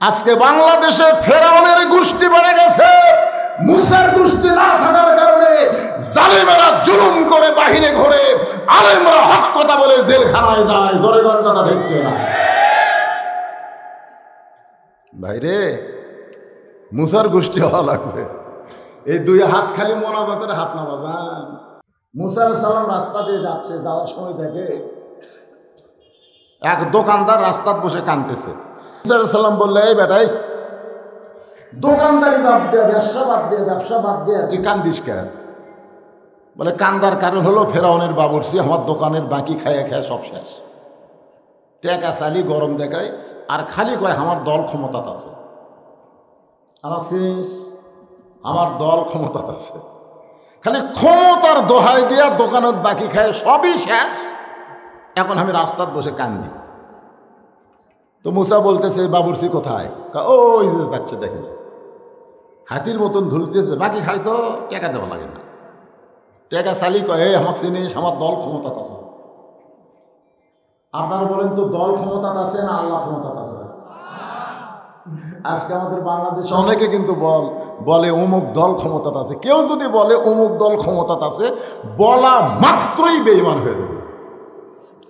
আজকে বাংলাদেশে ফেরাউনের গোষ্ঠী বেড়ে গেছে। মুসার গোষ্ঠী না থাকার কারণে জালিমেরা জুলুম করে বাহিরে ঘরে, আলেমরা হক কথা বলে জেলখানায় যায়। জোরে জোরে কথা ঠিক না ভাইরে? মুসার গোষ্ঠী হওয়া লাগবে। এই দুই হাত খালি মোনাজাতের হাত না বাজান। মুসা আলাইহিস সালাম রাস্তা দিয়ে যাচ্ছে, যাওয়ার সময় দেখে এক দোকানদার রাস্তায় বসে কাঁদতেছে। মুসা আলাইহিস সালাম বললে, এই বেটাই, দোকানদারি বাদ দিয়ে, ব্যবসা বাদ দিয়ে তুই কান্দিস কেন? বলে, কান্দার কারণ হলো ফেরাউনের বাবুর্চি আমার দোকানের বাকি খাইয়ে খায় সব শেষ। টেকা চালি গরম দেখায় আর খালি কয় আমার দল ক্ষমতাত আছে। আমার চিনিস, আমার দল ক্ষমতাত আছে। খালি ক্ষমতার দোহাই দিয়া দোকানত বাকি খায় সবই শেষ। এখন আমি রাস্তায় বসে কান্দি। তো মুসা বলতেছে, বাবুর্চি কোথায়? ওই যে যাচ্ছে, দেখেন হাতির মতন ধুলতেছে, বাকি খাই তো টেকা দেওয়া লাগে না। টেকা চালি কয়, এই আমার চিনিস, আমার দল ক্ষমতাত আছে। আপনারা বলেন তো, দল ক্ষমতাত আছে না আল্লাহ ক্ষমতাত আছে? আজকে আমাদের বাংলাদেশে অনেকে কিন্তু বলে অমুক দল ক্ষমতাত আছে। কেউ যদি বলে অমুক দল ক্ষমতাত আছে, বলা মাত্রই বেঈমান হয়ে যাবে।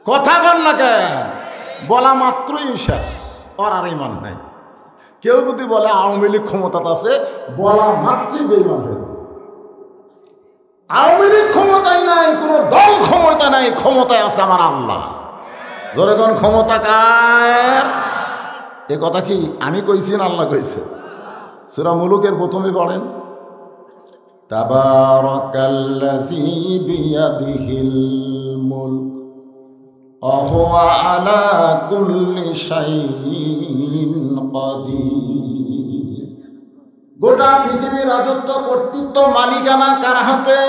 কথা বল না কেন? বলা মাত্রই শেষ, ওর আর ইমান নাই। কেউ যদি বলে আওয়ামী লীগ ক্ষমতাত আছে, বলা মাত্রই বেঈমান হয়ে যাবে। আওয়ামী লীগ ক্ষমতায় নাই, কোনো দল ক্ষমতা নাই, ক্ষমতায় আছে আমার আল্লাহ। জোরে কোন ক্ষমতা কার? এ কথা কি আমি কইছি না আল্লাহ কইছে? সূরা মুলুকের প্রথমে পড়েন, তাবারাকাল্লাযী বিয়াদিহিল মুলক ওয়া হুয়া আলা কুল্লি শাইইন কাদির। গোটা পৃথিবীর রাজত্ব, কর্তৃত্ব, মালিকানা কার হাতে?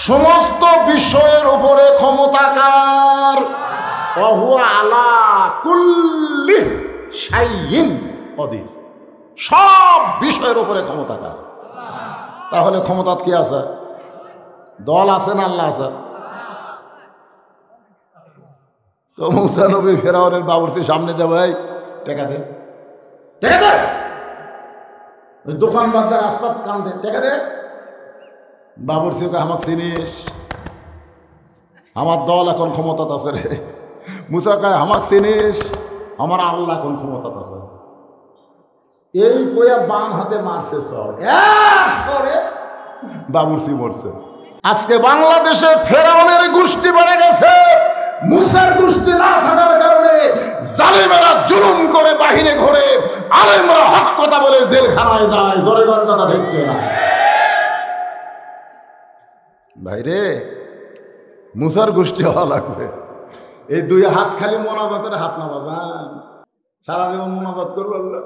সমস্ত বিষয়ের উপরে ক্ষমতা কার? ওয়া হুয়া আলা কুল্লি শাইইন কাদির। সব বিষয়ের উপরে ক্ষমতা কার? তাহলে ক্ষমতাত কি আছে? দল আছে না আল্লাহ আছে? তো মুসা নবী ফেরাউনের বাবুর্চির সামনে যাবে, এই টেকা দে, টেকা দে। ওই দোকান বাদ রাস্তা কান্দে, টেকা দে। বাবুর্চি ওকে, আমাকে চিনিস, আমার দল এখন ক্ষমতাত আছে রে। মুসা কয়, আমাকে চিনিস, আমার আল্লাহ এখন ক্ষমতাত আছে। এই কইয়া বাম হাতে মারছে সরে, বাবুর্চি মরছে। আজকে বাংলাদেশে ফেরাউনের গোষ্ঠী বেড়ে গেছে। মুসার গোষ্ঠী না থাকার কারণে জালিমেরা জুলুম করে বাহিরে ঘরে, আলেমরা হক কথা বলে জেলখানায় যায়। জোরে জোরে কথা ঠিক না ভাইরে? মুসার গোষ্ঠী হওয়া লাগবে। এই দুই হাত খালি মোনাজাতের হাত না বাজান। সারা জীবন মোনাজাত করবো আল্লাহ।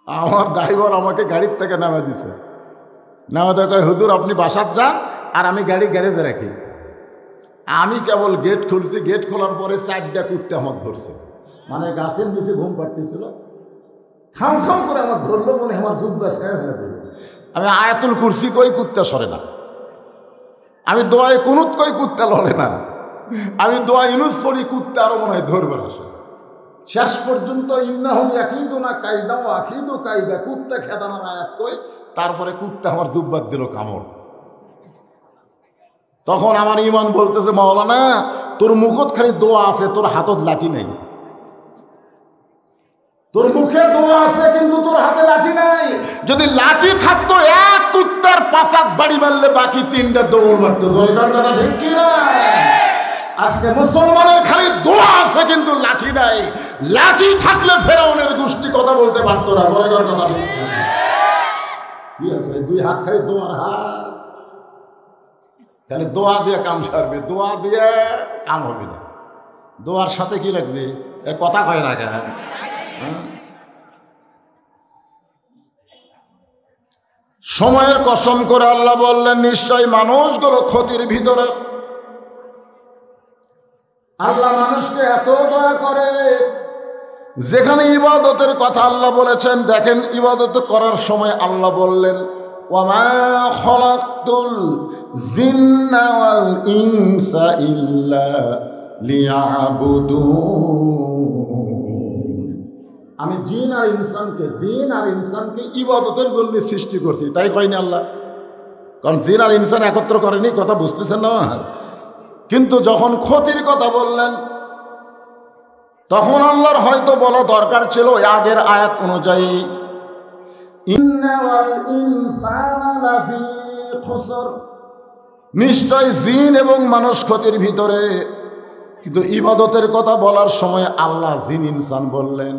আমার ড্রাইভার আমাকে গাড়ির থেকে নামে দিছে। নামাতে কয়, হুজুর আপনি বাসার যান আর আমি গাড়ি গ্যারেজে রাখি। আমি কেবল গেট খুলছি, গেট খোলার পরে 4টা কুত্তে আমার ধরছে। মানে গাছের নিচে ঘুম পাড়তেছিল, খাম খাম করে আমার ধরলো, মনে আমার জুব্বা ছেড়ে ফেলে দিল। আমি আয়াতুল কুরসি কই, কুত্তা সরে না। আমি দোয়ায় কুনুত কই, কুত্তা লড়ে না। আমি দোয়া ইউনুস পড়ি, কুত্তা আরো মনে হয় ধরবে আসে। শেষ পর্যন্ত ইন্নাহুম ইয়াকিদুনা কায়দা ওয়া আকিদু কায়দা, কুত্তা খেদানোর আয়াত কই, তারপরে কুত্তা আমার জুব্বাত দিল কামড়। তখন আমার ইমান বলতেছে, মাওলানা তোর মুখত খালি দোয়া আছে, তোর হাতত লাঠি নেই। তোর মুখে দোয়া আছে কিন্তু তোর হাতে লাঠি নাই। যদি লাঠি থাকতো, এক কুত্তার 5 বাড়ি মারলে বাকি 3টা দৌড় মারতো। ঠিক কি না? আজকে মুসলমানের খালি দোয়া আছে কিন্তু লাঠি নাই। লাঠি থাকলে ফেরাউনের গোষ্ঠী কথা বলতে পারতো না। কথা কি আছে? দুই হাত খালি দোয়ার হাত, খালি দোয়া দিয়ে কাম সারবে, দোয়া দিয়ে কাম হবে না। দোয়ার সাথে কি লাগবে? কথা কয় না কেন? সময়ের কসম করে আল্লাহ বললেন, নিশ্চয় মানুষগুলো ক্ষতির ভিতরে। আল্লাহ মানুষকে এত দয়া করে, যেখানে ইবাদতের কথা আল্লাহ বলেছেন, দেখেন ইবাদত করার সময় আল্লাহ বললেন ওয়ামা খলাকতুল জিন্না ওয়াল ইনসা ইল্লা লিয়াবুদুন। আমি জিন আর ইনসানকে ইবাদতের জন্য সৃষ্টি করছি, তাই কয়নি আল্লাহ? কারণ জিন আর ইনসান একত্র করেনি, কথা বুঝতেছেন না? কিন্তু যখন ক্ষতির কথা বললেন তখন আল্লাহর হয়তো বলা দরকার ছিল আগের আয়াত অনুযায়ী, নিশ্চয় জিন এবং মানুষ ক্ষতির ভিতরে। কিন্তু ইবাদতের কথা বলার সময় আল্লাহ জিন ইনসান বললেন,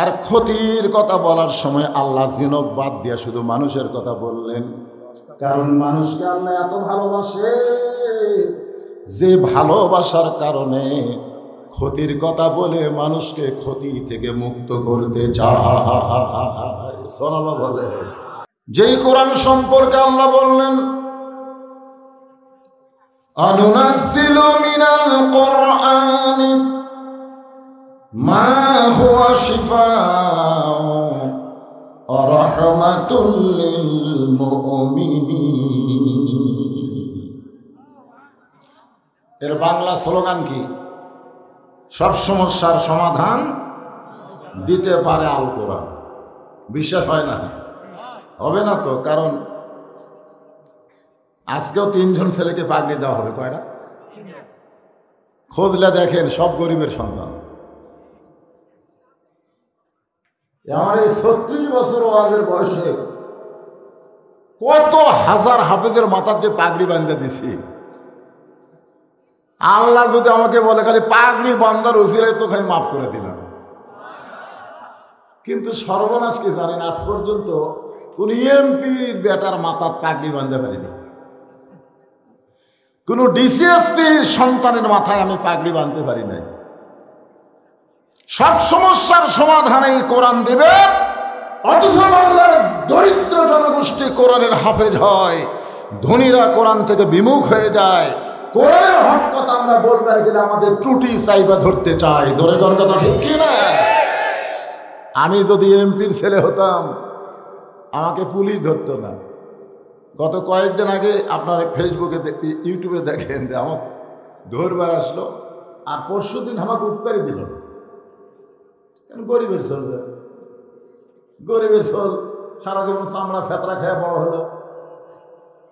আর ক্ষতির কথা বলার সময় আল্লাহ জিনক বাদ দিয়ে শুধু মানুষের কথা বললেন। কারণ মানুষকে আল্লাহ এত ভালোবাসে যে ভালোবাসার কারণে ক্ষতির কথা বলে মানুষকে ক্ষতি থেকে মুক্ত করতে চায়। সোনালা বলে, যেই কোরআন সম্পর্কে আল্লাহ বললেন, আনুনাজ্জিলু মিনাল কুরআনি মা হুয়া শিফাউন ওয়া রাহমাতুল লিল মুমিনিন। এর বাংলা স্লোগান কি? সব সমস্যার সমাধান দিতে পারে আল কোরআন। বিশ্বাস হয় না? হবে না তো, কারণ আজকেও 3 জন ছেলেকে পাগড়ি দেওয়া হবে। কয়টা? খোঁজলে দেখেন সব গরিবের সন্তান। আমার এই 36 বছর ওয়াজের বয়সে কত হাজার হাফেজের মাথার যে পাগড়ি বাঁধতে দিছি, আল্লাহ যদি আমাকে বলে খালি পাগড়ি বান্দার উসিলায় তো খালি মাফ করে দিলাম। কিন্তু সর্বনাশ কি জানেন, আজ পর্যন্ত কোন এমপির বেটার মাথার পাগড়ি বাঁধতে পারিনি, কোন ডিসিএসপির সন্তানের মাথায় আমি পাগড়ি বাঁধতে পারি নাই। সব সমস্যার সমাধানে কোরআন দিবে, অথচ বাংলার দরিদ্র জনগোষ্ঠী কোরআনের হাফেজ হয়, ধনীরা কোরআন থেকে বিমুখ হয়ে যায়। কোরআনের হক কথা আমরা বলতে গেলে আমাদের ত্রুটি চাইবা ধরতে চাই। ধরে কোন কথা ঠিক কি না? আমি যদি এমপির ছেলে হতাম আমাকে পুলিশ ধরতো না। গত কয়েকদিন আগে আপনার ফেসবুকে ইউটিউবে দেখেন যে আমার ধরবার আসলো, আর পরশু দিন আমাকে উৎপারি দিল। কেন? গরিবের ছোল, গরিবের ছোল সারা জীবন চামড়া ফেতরা খেয়ে বড় হলো,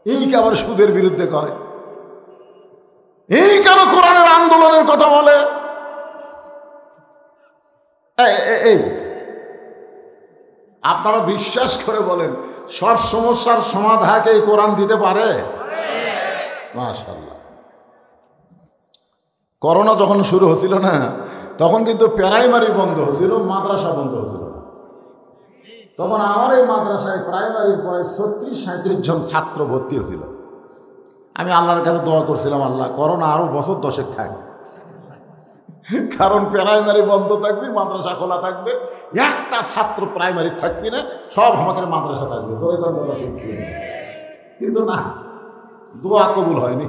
এই কে আবার সুদের বিরুদ্ধে কয়, এই কেন কোরআনের আন্দোলনের কথা বলে? এই আপনারা বিশ্বাস করে বলেন সব সমস্যার সমাধানকে এই কোরআন দিতে পারে? মাশাআল্লাহ। করোনা যখন শুরু হয়েছিল না, তখন কিন্তু প্রাইমারি বন্ধ হয়েছিল, মাদ্রাসা বন্ধ হয়েছিল। তখন আমার এই মাদ্রাসায় প্রাইমারির পরে 36-37 জন ছাত্র ভর্তি হয়েছিল। আমি আল্লাহর কাছে দোয়া করছিলাম, আল্লাহ করোনা আরো বছর 10 থাক, কারণ প্রাইমারি বন্ধ থাকবে, মাদ্রাসা খোলা থাকবে, একটা ছাত্র প্রাইমারি থাকবি না, সব আমাদের মাদ্রাসা থাকবে। কিন্তু না, দোয়া কবুল হয়নি।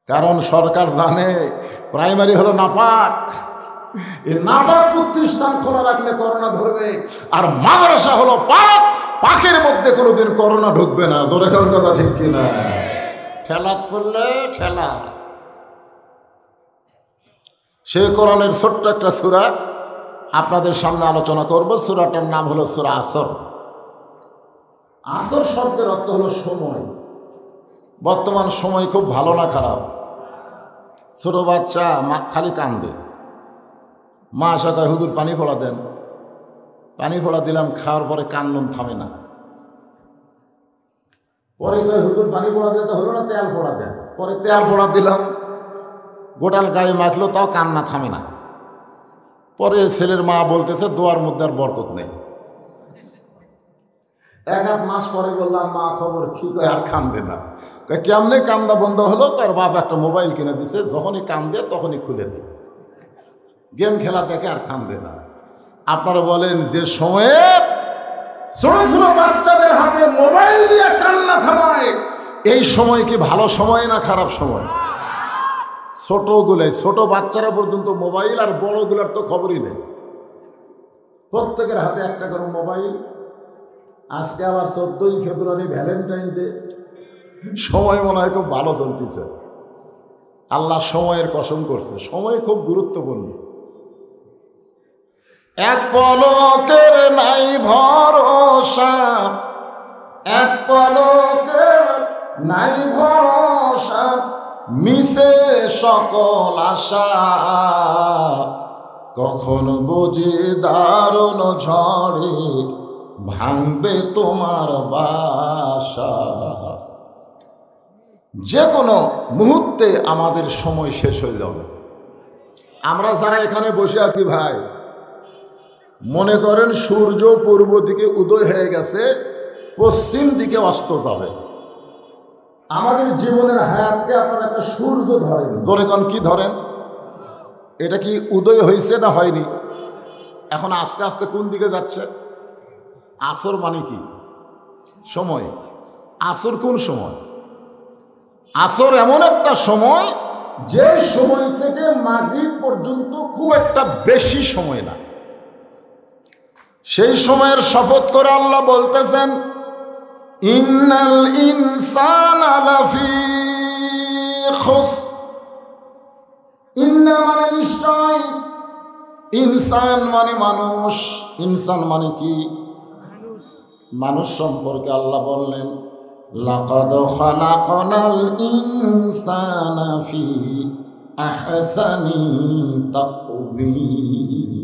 কারণ সরকার জানে প্রাইমারি হলো নাপাক, এই নাপাক প্রতিষ্ঠান খোলা রাখলে করোনা ধরবে, আর মাদ্রাসা হলো পাক, পাকের মধ্যে কোনোদিন করোনা ঢুকবে না। ধরে কোন কথা ঠিক কিনা? ঠেলা করলে ঠেলা। সেই কোরআনের ছোট্ট একটা সূরা আপনাদের সামনে আলোচনা করব। সূরাটার নাম হলো সূরা আসর। আসর শব্দের অর্থ হলো সময়। বর্তমান সময় খুব ভালো না খারাপ? ছোট বাচ্চা খালি কান্দে, মা আসা কয় হুজুর পানি ফোড়া দেন। পানি ফোড়া দিলাম, খাওয়ার পরে কান্নন থামে না। পরে কয় হুজুর পানি ফোড়া দিতে হলো না, তেল ফোড়া দেন। পরে তেল ফোড়া দিলাম, গোটাল গায়ে মাখলো, তাও কান্না থামে না। পরে ছেলের মা বলতেছে দোয়ার মধ্যে আর বরকত নেই। 1-1 মাস পরে বললাম মা খবর কি? কয় আর কান্দে না। কেমনে কান্দা বন্ধ হলো? তার বাপ একটা মোবাইল কিনে দিছে, যখনই কান্দে তখনই খুলে দেয়, গেম খেলা দেখে আর কান্দে না। আপনারা বলেন যে সময়ে ছোট ছোট বাচ্চাদের হাতে মোবাইল দিয়ে কান্না থামায়, এই সময় কি ভালো সময় না খারাপ সময়? ছোটগুলাই, ছোট বাচ্চারা পর্যন্ত মোবাইল, আর বড়গুলার তো খবরই নেই। প্রত্যেকের হাতে একটা করে মোবাইল। আজকে আবার 14ই ফেব্রুয়ারি, ভ্যালেন্টাইন ডে। সময় মনে হয় খুব ভালো চলতেছে। আল্লাহ সময়ের কসম করছে, সময় খুব গুরুত্বপূর্ণ। এক পলকের নাই ভরসা, এক পলকের নাই ভরসা, মিশে সকল আশা, কখন বুঝি দারুণ ঝড়ে ভাঙবে তোমার বাসা। যে কোনো মুহূর্তে আমাদের সময় শেষ হয়ে যাবে। আমরা যারা এখানে বসে আছি ভাই, মনে করেন সূর্য পূর্ব দিকে উদয় হয়ে গেছে, পশ্চিম দিকে অস্ত যাবে। আমাদের জীবনের হায়াতকে আপনারা একটা সূর্য ধরেন, ধরে কোন কি ধরেন? এটা কি উদয় হয়েছে না হয়নি? এখন আস্তে আস্তে কোন দিকে যাচ্ছে? আসর মানে কি? সময়। আসর কোন সময়? আসর এমন একটা সময় যে সময় থেকে মাগরিব পর্যন্ত খুব একটা বেশি সময় না। সেই সময়ের শপথ করে আল্লাহ বলতেছেন, ইন্নাল ইনসানা লাফি খুসর। ইন্না মানে নিশ্চয়, ইনসান মানে মানুষ। ইনসান মানে কি? মানুষ সম্পর্কে আল্লাহ বললেন, লাকাদ খালাকনাল ইনসানা ফি আহসানি তাকওয়িম।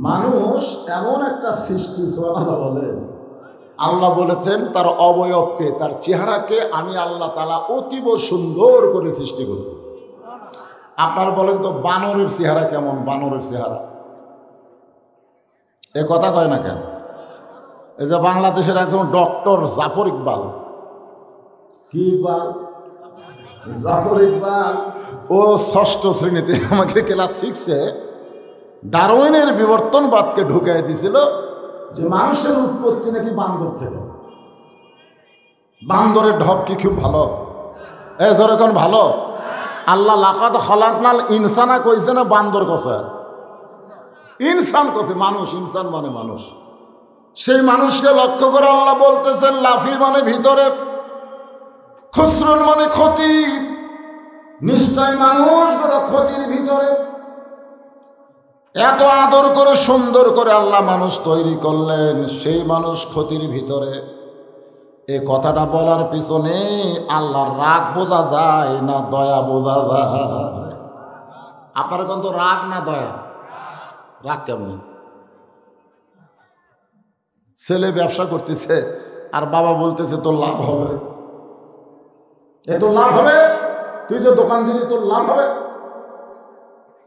মানুষ এমন একটা সৃষ্টি, সুবহানাল্লাহ বলেন। আল্লাহ বলেছেন তার অবয়বকে, তার চেহারাকে আমি আল্লাহ তাআলা অতীব সুন্দর করে সৃষ্টি করছি। আপনার বলেন তো বানরের চেহারা কেমন? বানরের চেহারা এ কথা কয় না কেন? এই যে বাংলাদেশের একজন ডক্টর জাফর ইকবাল, কি ইকবাল? জাফর ইকবাল। ও 6ষ্ঠ শ্রেণীতে, আমাকে ক্লাস 6-এ ডারউইনের বিবর্তনবাদকে ঢুকাই দিয়েছিল যে মানুষের উৎপত্তি নাকি বান্দর থেকে। বান্দরের ঢপ কি খুব ভালো? যেরকম ভালো। আল্লাহ লাকাদ খালাকনাল ইনসানা কইছে না বান্দর কছে? ইনসান কছে, মানুষ। ইনসান মানে মানুষ। সেই মানুষকে লক্ষ্য করে আল্লাহ বলতেছেন, লাফি মানে ভিতরে, খুসরুন মানে ক্ষতি। নিশ্চয় মানুষগুলো ক্ষতির ভিতরে। এত আদর করে সুন্দর করে আল্লাহ মানুষ তৈরি করলেন, সেই মানুষ ক্ষতির ভিতরে। এ কথাটা বলার পিছনে আল্লাহর রাগ বোঝা যায় না দয়া বোঝা যায়? আপনার কিন্তু রাগ না দয়া? রাগ কেমন? ছেলে ব্যবসা করতেছে আর বাবা বলতেছে তোর লাভ হবে, এ তোর লাভ হবে, তুই যে দোকান দিলি তোর লাভ হবে।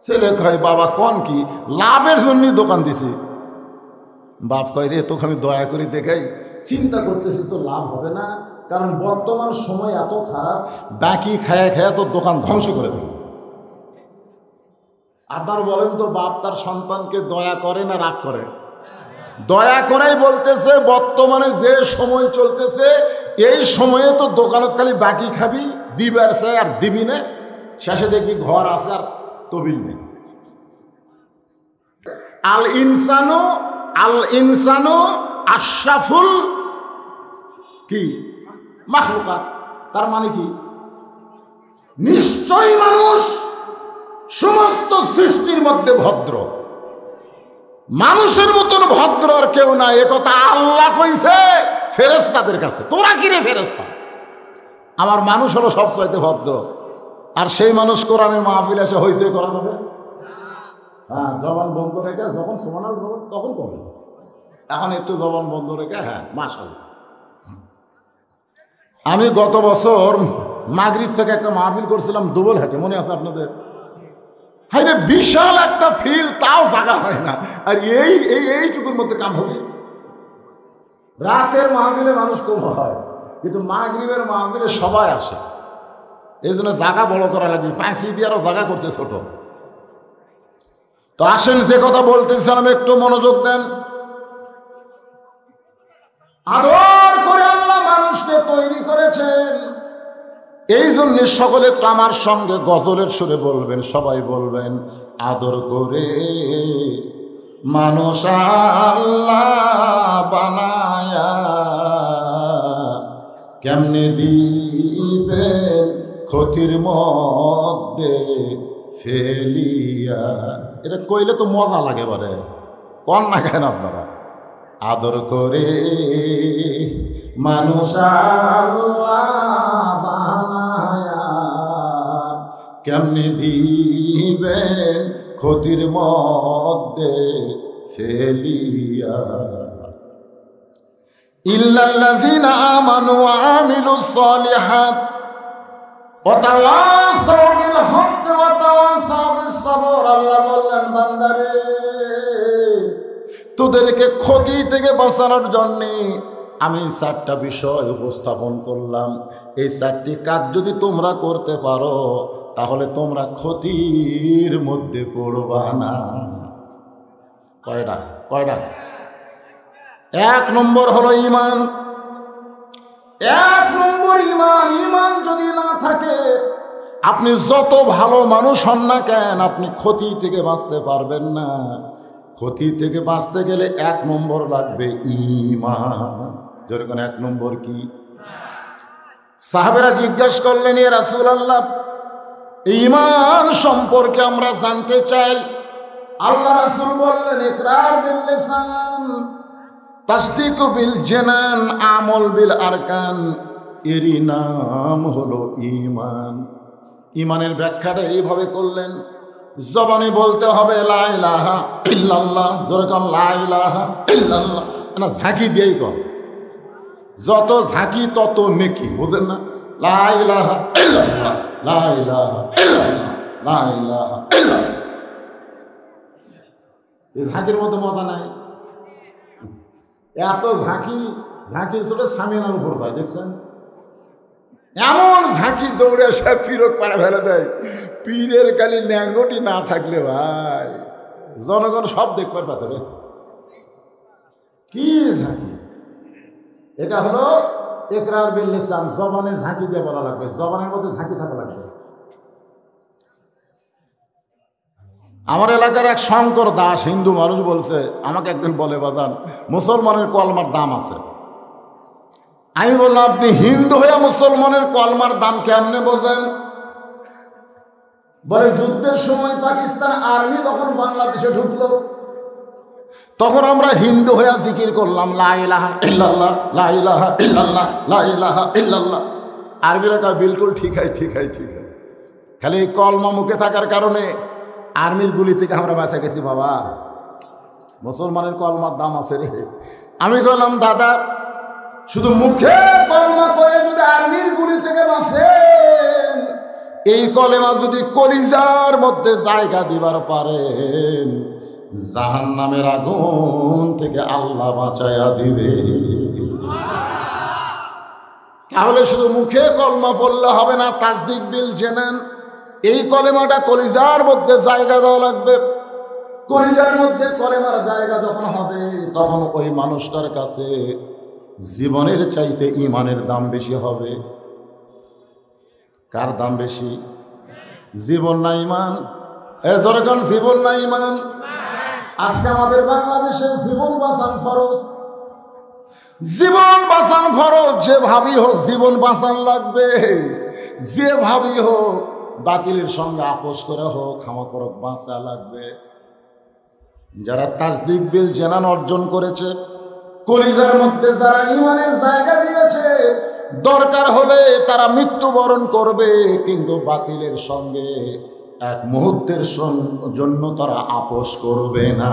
ছেলে কয় বাবা কোন কি লাভের জন্যই দোকান দিছি। বাপ কয় রে তোকে আমি দয়া করে দেখাই, চিন্তা করতেছি তো লাভ হবে না, কারণ বর্তমান সময় এত খারাপ, বাকি খায়া খায়া তোর দোকান ধ্বংস করে দেবে। আপনার বলেন তো বাপ তার সন্তানকে দয়া করে না রাগ করে? দয়া করেই বলতেছে বর্তমানে যে সময় চলতেছে এই সময়ে তো দোকানত খালি বাকি খাবি, দিবার চাই আর দিবি না, শেষে দেখবি ঘর আছে আর তবিল নেই। আল ইনসানু আশরাফুল কি মাখলুকাত। তার মানে কি? নিশ্চয়ই মানুষ সমস্ত সৃষ্টির মধ্যে ভদ্র। মানুষের মতন ভদ্র আর কেউ নাই, একথা আল্লাহ কইছে ফেরেশতাদের কাছে। তোরা কি রে ফেরেশতা? আমার মানুষ হলো সবচাইতে ভদ্র। আর সেই মানুষ কোরআনের মাহফিল এসে হইছে করা যাবে? হ্যাঁ, জবান বন্ধ রেখে যখন সুবহানাল্লাহ বলবেন তখন বলবেন। এখন একটু জবান বন্ধ রেখে হ্যাঁ মাশাআল্লাহ। আমি গত বছর মাগরিব থেকে একটা মাহফিল করছিলাম দুবলহাটে, মনে আছে আপনাদের? হাই রে, বিশাল একটা ফিল, তাও জায়গা হয় না। আর এইটুকুর মধ্যে কাম হবে। রাতের মাহফিলে মানুষ কম হয়, কিন্তু মাগরিবের মাহফিলে সবাই আসে। এই জন্য জায়গা বড় করা লাগবে। ফাঁসি দিয়ে আরো জায়গা করছে ছোট। তো আসেন, যে কথা বলতেছিলাম একটু মনোযোগ দেন। আদর করে আল্লাহ মানুষকে তৈরি করেছেন, এই জন্য সকলে একটু আমার সঙ্গে গজলের সুরে বলবেন, সবাই বলবেন, আদর করে মানুষ আল্লাহ বানায়া কেমনে দিবেন ক্ষতির মধ্যে ফেলিয়া। এটা কইলে তো মজা লাগে বারে, কন না কেন আপনারা? আদর করে মানুষ আল্লাহ বানায়া কেমনে দিবেন ক্ষতির মধ্যে ফেলিয়া। ইল্লাল্লাযীনা আমানু ওয়া আমিলুস সালিহাত ওয়া তাওয়াসাউ বিল হক ওয়া তাওয়াসাউ বিস সবর। আল্লাহ বললেন, বান্দারে, তোদেরকে ক্ষতি থেকে বাঁচানোর জন্য আমি 4টা বিষয় উপস্থাপন করলাম। এই 4টি কাজ যদি তোমরা করতে পারো তাহলে তোমরা ক্ষতির মধ্যে পড়বা না। কয়টা? 1 নম্বর হলো ঈমান। 1 নম্বর ঈমান। ঈমান যদি না থাকে আপনি যত ভালো মানুষ হন না কেন, আপনি ক্ষতি থেকে বাঁচতে পারবেন না। ক্ষতি থেকে বাঁচতে গেলে 1 নম্বর লাগবে ঈমান। যেরকম 1 নম্বর কি? সাহাবেরা জিজ্ঞাসা করলেন, ইয়া রাসূলুল্লাহ, ঈমান সম্পর্কে আমরা জানতে চাই। আল্লাহ রাসূল বললেন, ইকরার বিল লিসান, তাসদীক বিল জানান, আমল বিল আরকান। এরই নাম হলো ঈমান। ঈমানের ব্যাখ্যাটা এইভাবে করলেন, জবানে বলতে হবে লা ইলাহা ইল্লাল্লাহ, জোরে কর লা ইলাহা ইল্লাল্লাহ। না ঝাঁকি দিয়েই কর, যত ঝাঁকি তত নেকি, বুঝেন না? লা ইলাহা ইল্লাল্লাহ, লা ইলাহা ইল্লাল্লাহ, লা ইলাহা ইল্লাল্লাহ। এই ঝাঁকির মতো মজা নাই। এত ঝাঁকি ছোট সামিয়ানার উপর যায়, দেখছেন? এমন ঝাঁকি দৌড়ে সে ফিরক পাড়া ফেলে দেয়, পীরের কালি ল্যাঙ্গটি না থাকলে ভাই জনগণ সব দেখবার পাথরে। কি ঝাঁকি! এটা হলো ইকরার বিল লিসান, জবানে ঝাঁকি দিয়ে বলা লাগবে, জবানের মধ্যে ঝাঁকি থাকা লাগবে। আমার এলাকার এক শঙ্কর দাস হিন্দু মানুষ বলছে, আমাকে একদিন বলে, বাজান মুসলমানের কলমার দাম আছে। আমি বললাম, আপনি হিন্দু হয়ে মুসলমানের কলমার দাম কেমনে বোঝেন? বলে, যুদ্ধের সময় পাকিস্তান আর্মি যখন বাংলাদেশে ঢুকলো তখন আমরা হিন্দু হয়ে জিকির করলাম লা ইলাহা ইল্লাল্লাহ, লা ইলাহা ইল্লাল্লাহ, লা ইলাহা ইল্লাল্লাহ। আরবিরা কয়, বিলকুল ঠিক হয়। খালি এই কলমা মুখে থাকার কারণে আর্মির গুলি থেকে আমরা বাঁচা গেছি বাবা। মুসলমানের কলমার দাম আছে রে। আমি বললাম, দাদা শুধু মুখে কলমা করে যদি আর্মির গুলি থেকে বাঁচেন, এই কলেমা যদি কলিজার মধ্যে জায়গা দিবার পারেন, জাহান্নামের আগুন থেকে আল্লাহ বাঁচায়া দিবে। তাহলে শুধু মুখে কলমা পড়লে হবে না, তাসদীক বিল জানান। এই কলেমাটা কলিজার মধ্যে জায়গা দেওয়া লাগবে। কলিজার মধ্যে কলেমার জায়গা যখন হবে তখন ওই মানুষটার কাছে জীবনের চাইতে ঈমানের দাম বেশি হবে। কার দাম বেশি? জীবন না ঈমান? যখন জীবন না ঈমান। আজকে আমাদের বাংলাদেশে জীবন বাঁচান ফরজ, জীবন বাঁচান ফরজ। যে ভাবি হোক জীবন বাঁচান লাগবে, যে ভাবি হোক বাতিলের সঙ্গে আপোষ করে হোক ক্ষমা করক, বাঁচা লাগবে। যারা তাসদীক বিল জানান অর্জন করেছে, কলিজার মধ্যে যারা ঈমানের জায়গা দিয়েছে, দরকার হলে তারা মৃত্যুবরণ করবে, কিন্তু বাতিলের সঙ্গে 1 মুহূর্তের জন্য তারা আপোষ করবে না।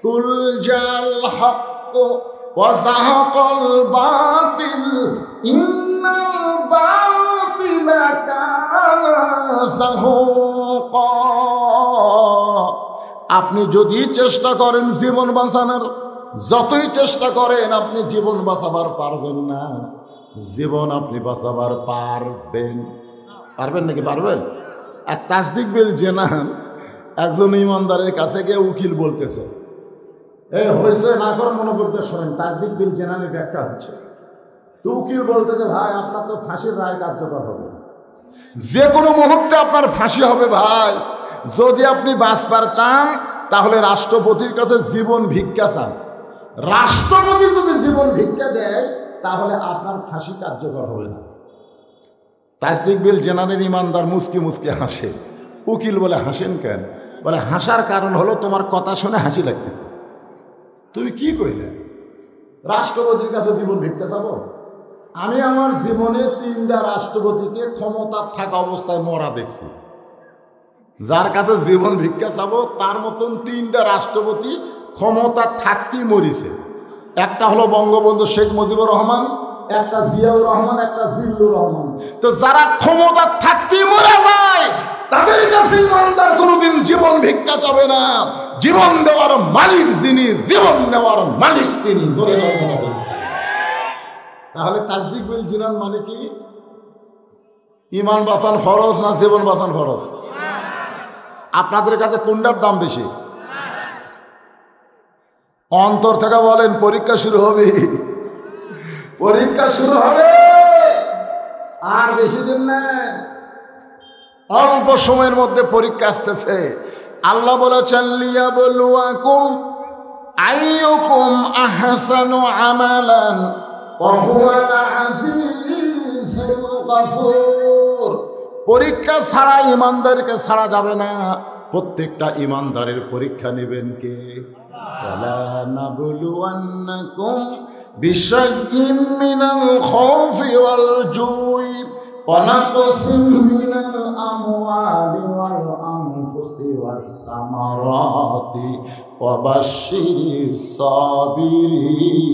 কুল জাল হক ওয়া যাহাকাল বাতিল ইন্নাল বাতিলা কানা যাহুকা। আপনি যদি চেষ্টা করেন জীবন বাঁচানোর, যতই চেষ্টা করেন আপনি জীবন বাঁচাবার পারবেন না। জীবন আপনি বাঁচাবার পারবেন নাকি? পারবেন? আর তাসদীক বিল জানান একজন ইমানদারের কাছে গিয়ে উকিল বলতেছে, হয়েছে না করে মনোযোগ দিয়ে শোনেন, তাসদীক বিল জানানের ব্যাখ্যা হচ্ছে। তো উকিল বলতেছে, ভাই আপনার তো ফাঁসির রায় কার্যকর হবে, যে কোনো মুহূর্তে আপনার ফাঁসি হবে ভাই। যদি আপনি বাঁচবার চান তাহলে রাষ্ট্রপতির কাছে জীবন ভিক্ষা চান। রাষ্ট্রপতি যদি জীবন ভিক্ষা দেয় তাহলে আপনার ফাঁসি কার্যকর হবে না। তাসদিক বিল জেনারেল ইমানদার মুসকি মুসকি হাসে। উকিল বলে হাসেন কেন? বলে হাসার কারণ হলো তোমার কথা শুনে হাসি লাগতেছে। তুমি কি কইলে? রাষ্ট্রপতির কাছে জীবন ভিক্ষা চাবো? আমি আমার জীবনে 3টা রাষ্ট্রপতিকে ক্ষমতার থাকা অবস্থায় মরা দেখছি। যার কাছে জীবন ভিক্ষা চাবো তার মতন 3টা রাষ্ট্রপতি ক্ষমতার থাকতেই মরিছে। একটা হলো বঙ্গবন্ধু শেখ মুজিবুর রহমান, একটা জিয়াউর রহমান, একটা জিল্লুর রহমান। তো যারা ক্ষমতার থাকতেই মরে যায় তাদের কাছে ইমানদার কোনোদিন জীবন ভিক্ষা চাবে না। জীবন দেওয়ার মালিক যিনি, জীবন নেওয়ার মালিক তিনি। তাহলে তাসদিক বিল জিনান মানে কি? ইমান বাঁচান ফরজ না জীবন বাঁচান ফরজ? আপনাদের কাছে কোনটার দাম বেশি? অন্তর থেকে বলেন পরীক্ষা শুরু হবে, পরীক্ষা শুরু হবে। আর বেশি দিন না, অল্প সময়ের মধ্যে পরীক্ষা আসতেছে। আল্লাহ বলেছেন লিয়াবলুয়াকুম আইয়ুকুম আহসানু আমালান ওয়া হুয়াল আজিজুল গফুর। পরীক্ষা ছাড়া ইমানদারকে ছাড়া যাবে না। প্রত্যেকটা ইমানদারের পরীক্ষা নেবেন কে? ওয়ালা নাবলুওয়ান্নাকুম বিশাইইম মিনাল খাউফি ওয়াল জুই ওয়া নাকসিম মিনাল আমওয়ালি ওয়াল আনফুসি ওয়াস সামারাতি ওয়া বাশশিরিস সাবিরিন।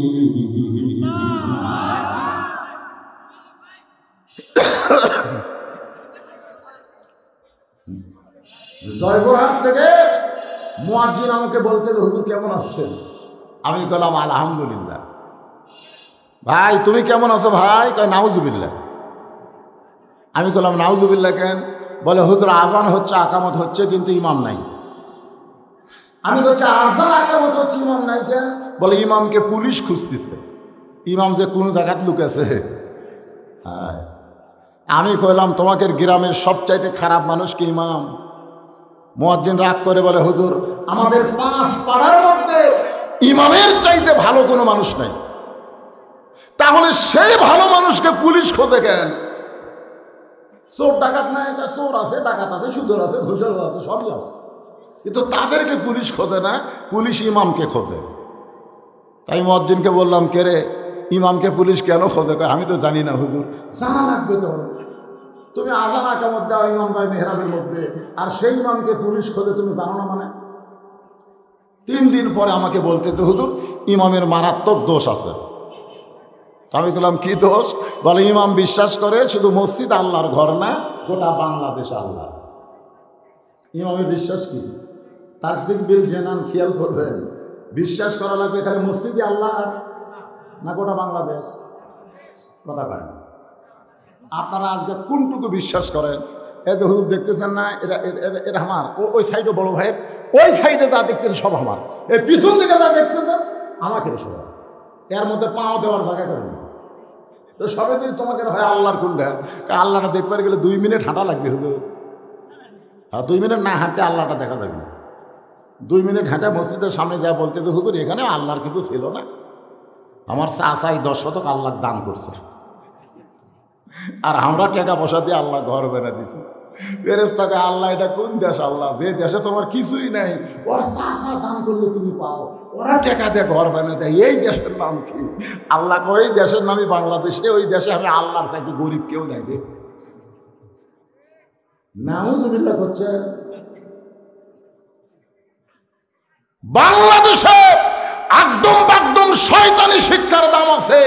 জয়পুরহাট থেকে মুয়াজ্জিন আমাকে বলতে, হুজুর কেমন আছেন? আমি বললাম আলহামদুলিল্লাহ। ভাই তুমি কেমন আছো ভাই? কয় নাউজুবিল্লাহ। আমি বললাম নাউজুবিল্লাহ কেন? বলে হুজুর আজান হচ্ছে, আকামত হচ্ছে, কিন্তু ইমাম নাই। আমি বলছি আজান আকামত হচ্ছে, ইমাম নাই কেন? বলে ইমামকে পুলিশ খুঁজতেছে। ইমাম যে কোন জায়গায় লুকেছে। হ্যাঁ, আমি কইলাম তোমাকে গ্রামের সবচাইতে খারাপ মানুষ কি ইমাম? মুয়াজ্জিন রাগ করে বলে হুজুর আমাদের 5 পাড়ার মধ্যে ইমামের চাইতে ভালো কোনো মানুষ নাই। তাহলে সেই ভালো মানুষকে পুলিশ খোঁজে কেন? চোর ডাকাত নাই? চোর আছে, ডাকাত আছে, সুদর আছে, ঘুষর আছে, সবই আছে, কিন্তু তাদেরকে পুলিশ খোঁজে না, পুলিশ ইমামকে খোঁজে। তাই মুয়াজ্জিনকে বললাম কে রে, ইমামকে পুলিশ কেন খোঁজে? আমি তো জানি না হুজুর। জানা লাগবে তো। তুমি আজান আকামত দাও, ইমাম যায় মেহরাবের মধ্যে, আর সেই ইমামকে পুলিশ খোঁজে তুমি জানো না মানে? 3 দিন পরে আমাকে বলতেছে হুজুর ইমামের মারাত্মক দোষ আছে। আমি বললাম কি দোষ? বলে ইমাম বিশ্বাস করে শুধু মসজিদ আল্লাহর ঘর না, গোটা বাংলাদেশ আল্লাহ। ইমামের বিশ্বাস কি? তাসদিক বিল জেনান খেয়াল করবেন, বিশ্বাস করা লাগবে এখানে মসজিদে আল্লাহ না গোটা বাংলাদেশ? কথা পায় না। আপনারা আজকে কোনটুকু বিশ্বাস করেন? এই তো হুজুর দেখতেছেন না, এটা এটা আমার, ওই সাইডে বড় ভাইয়ের, ওই সাইডে যা দেখতেছেন সব আমার, এই পিছন দিকে যা দেখতেছেন আমাকে সব। এর মধ্যে পাও দেওয়ার জায়গা করেন তো সবে যদি তোমাকে হয় আল্লাহর কোনটা? আল্লাহটা দেখবার গেলে 2 মিনিট হাঁটা লাগবে হুজুর। হ্যাঁ, 2 মিনিট না হাঁটতে আল্লাহটা দেখা যাবে না। 2 মিনিট হাঁটা মসজিদের সামনে যা বলতে যে হুজুর এখানে আল্লাহর কিছু ছিল না, আমার চাচাই 10 শতক আল্লাহ দান করছে, আর আমরা টাকা পয়সা দিয়ে আল্লাহ ঘর বেড়া দিছি। ফেরেশতাকে আল্লাহ এটা কোন দেশ? আল্লাহ যে দেশে তোমার কিছুই নাই, ওর চাচা দান করলে তুমি পাও, ওরা টাকা দিয়ে ঘর বানিয়ে দেয়, এই দেশের নাম কি? আল্লাহ ওই দেশের নামই বাংলাদেশে, ওই দেশে আমি আল্লাহর চাইতে গরিব কেউ নাই রে। নাউজুবিল্লাহ করছেন। বাংলাদেশে একদম শয়তানি শিক্ষার দাম আছে,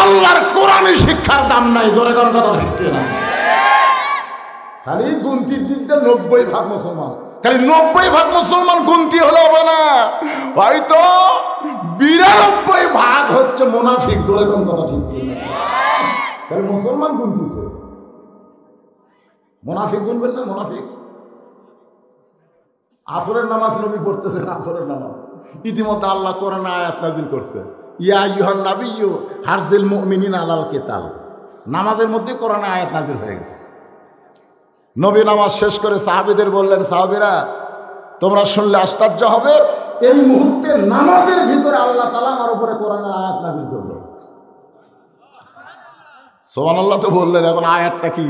আল্লাহর কোরআনী শিক্ষার দাম নাই। জোরে কোন কথা ঠিক না? খালি গুনতির দিক দিয়ে 90% মুসলমান, খালি 90% মুসলমান গুনতি হলে হবে না, হয়তো 92% হচ্ছে মুনাফিক। জোরে কোন কথা ঠিক না? খালি মুসলমান গুনতিছে, মুনাফিক গুনবেন না? মুনাফিক আসরের নামাজ নবী পড়তেছেন, আসরের নামাজ ইতিমধ্যে আল্লাহ কোরআন আয়াত নাযিল করছে, ইয়া আইয়ুহান নাবিয়্যু হারজিল মুমিনিনা আলাল কিতাল। নামাজের মধ্যে কোরআন আয়াত নাযিল হয়ে গেছে। নবী নামাজ শেষ করে সাহাবীদের বললেন, সাহাবীরা তোমরা শুনলে আশ্চর্য হবে, এই মুহূর্তে নামাজের ভিতরে আল্লাহ তাআলা আমার উপরে কোরআনের আয়াত নাযিল করলো। সুবহানাল্লাহ তো বললেন, এখন আয়াতটা কি?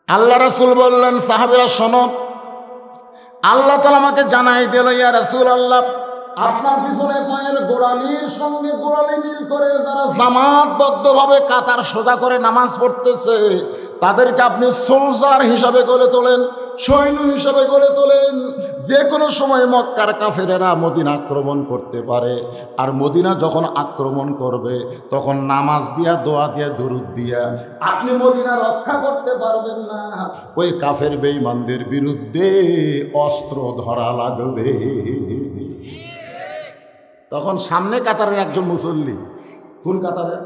আল্লাহ রাসূল বললেন, সাহাবীরা শোনো, আল্লাহ তাআলা আমাকে জানাই দিল, ইয়া রাসূলুল্লাহ, আপনার পিছনে পায়ের গোড়ালির সঙ্গে গোড়ালি মিল করে যারা জামাতবদ্ধভাবে কাতার সোজা করে নামাজ পড়তেছে, তাদেরকে আপনি সোলজার হিসাবে গড়ে তোলেন, সৈন্য হিসাবে গড়ে তোলেন। যে কোনো সময় মক্কার কাফেরেরা মদিনা আক্রমণ করতে পারে, আর মদিনা যখন আক্রমণ করবে তখন নামাজ দিয়া, দোয়া দিয়া, দুরূদ দিয়া আপনি মদিনা রক্ষা করতে পারবেন না। ওই কাফের বেঈমানদের বিরুদ্ধে অস্ত্র ধরা লাগবে। তখন সামনে কাতারের একজন মুসল্লি, কোন কাতারে?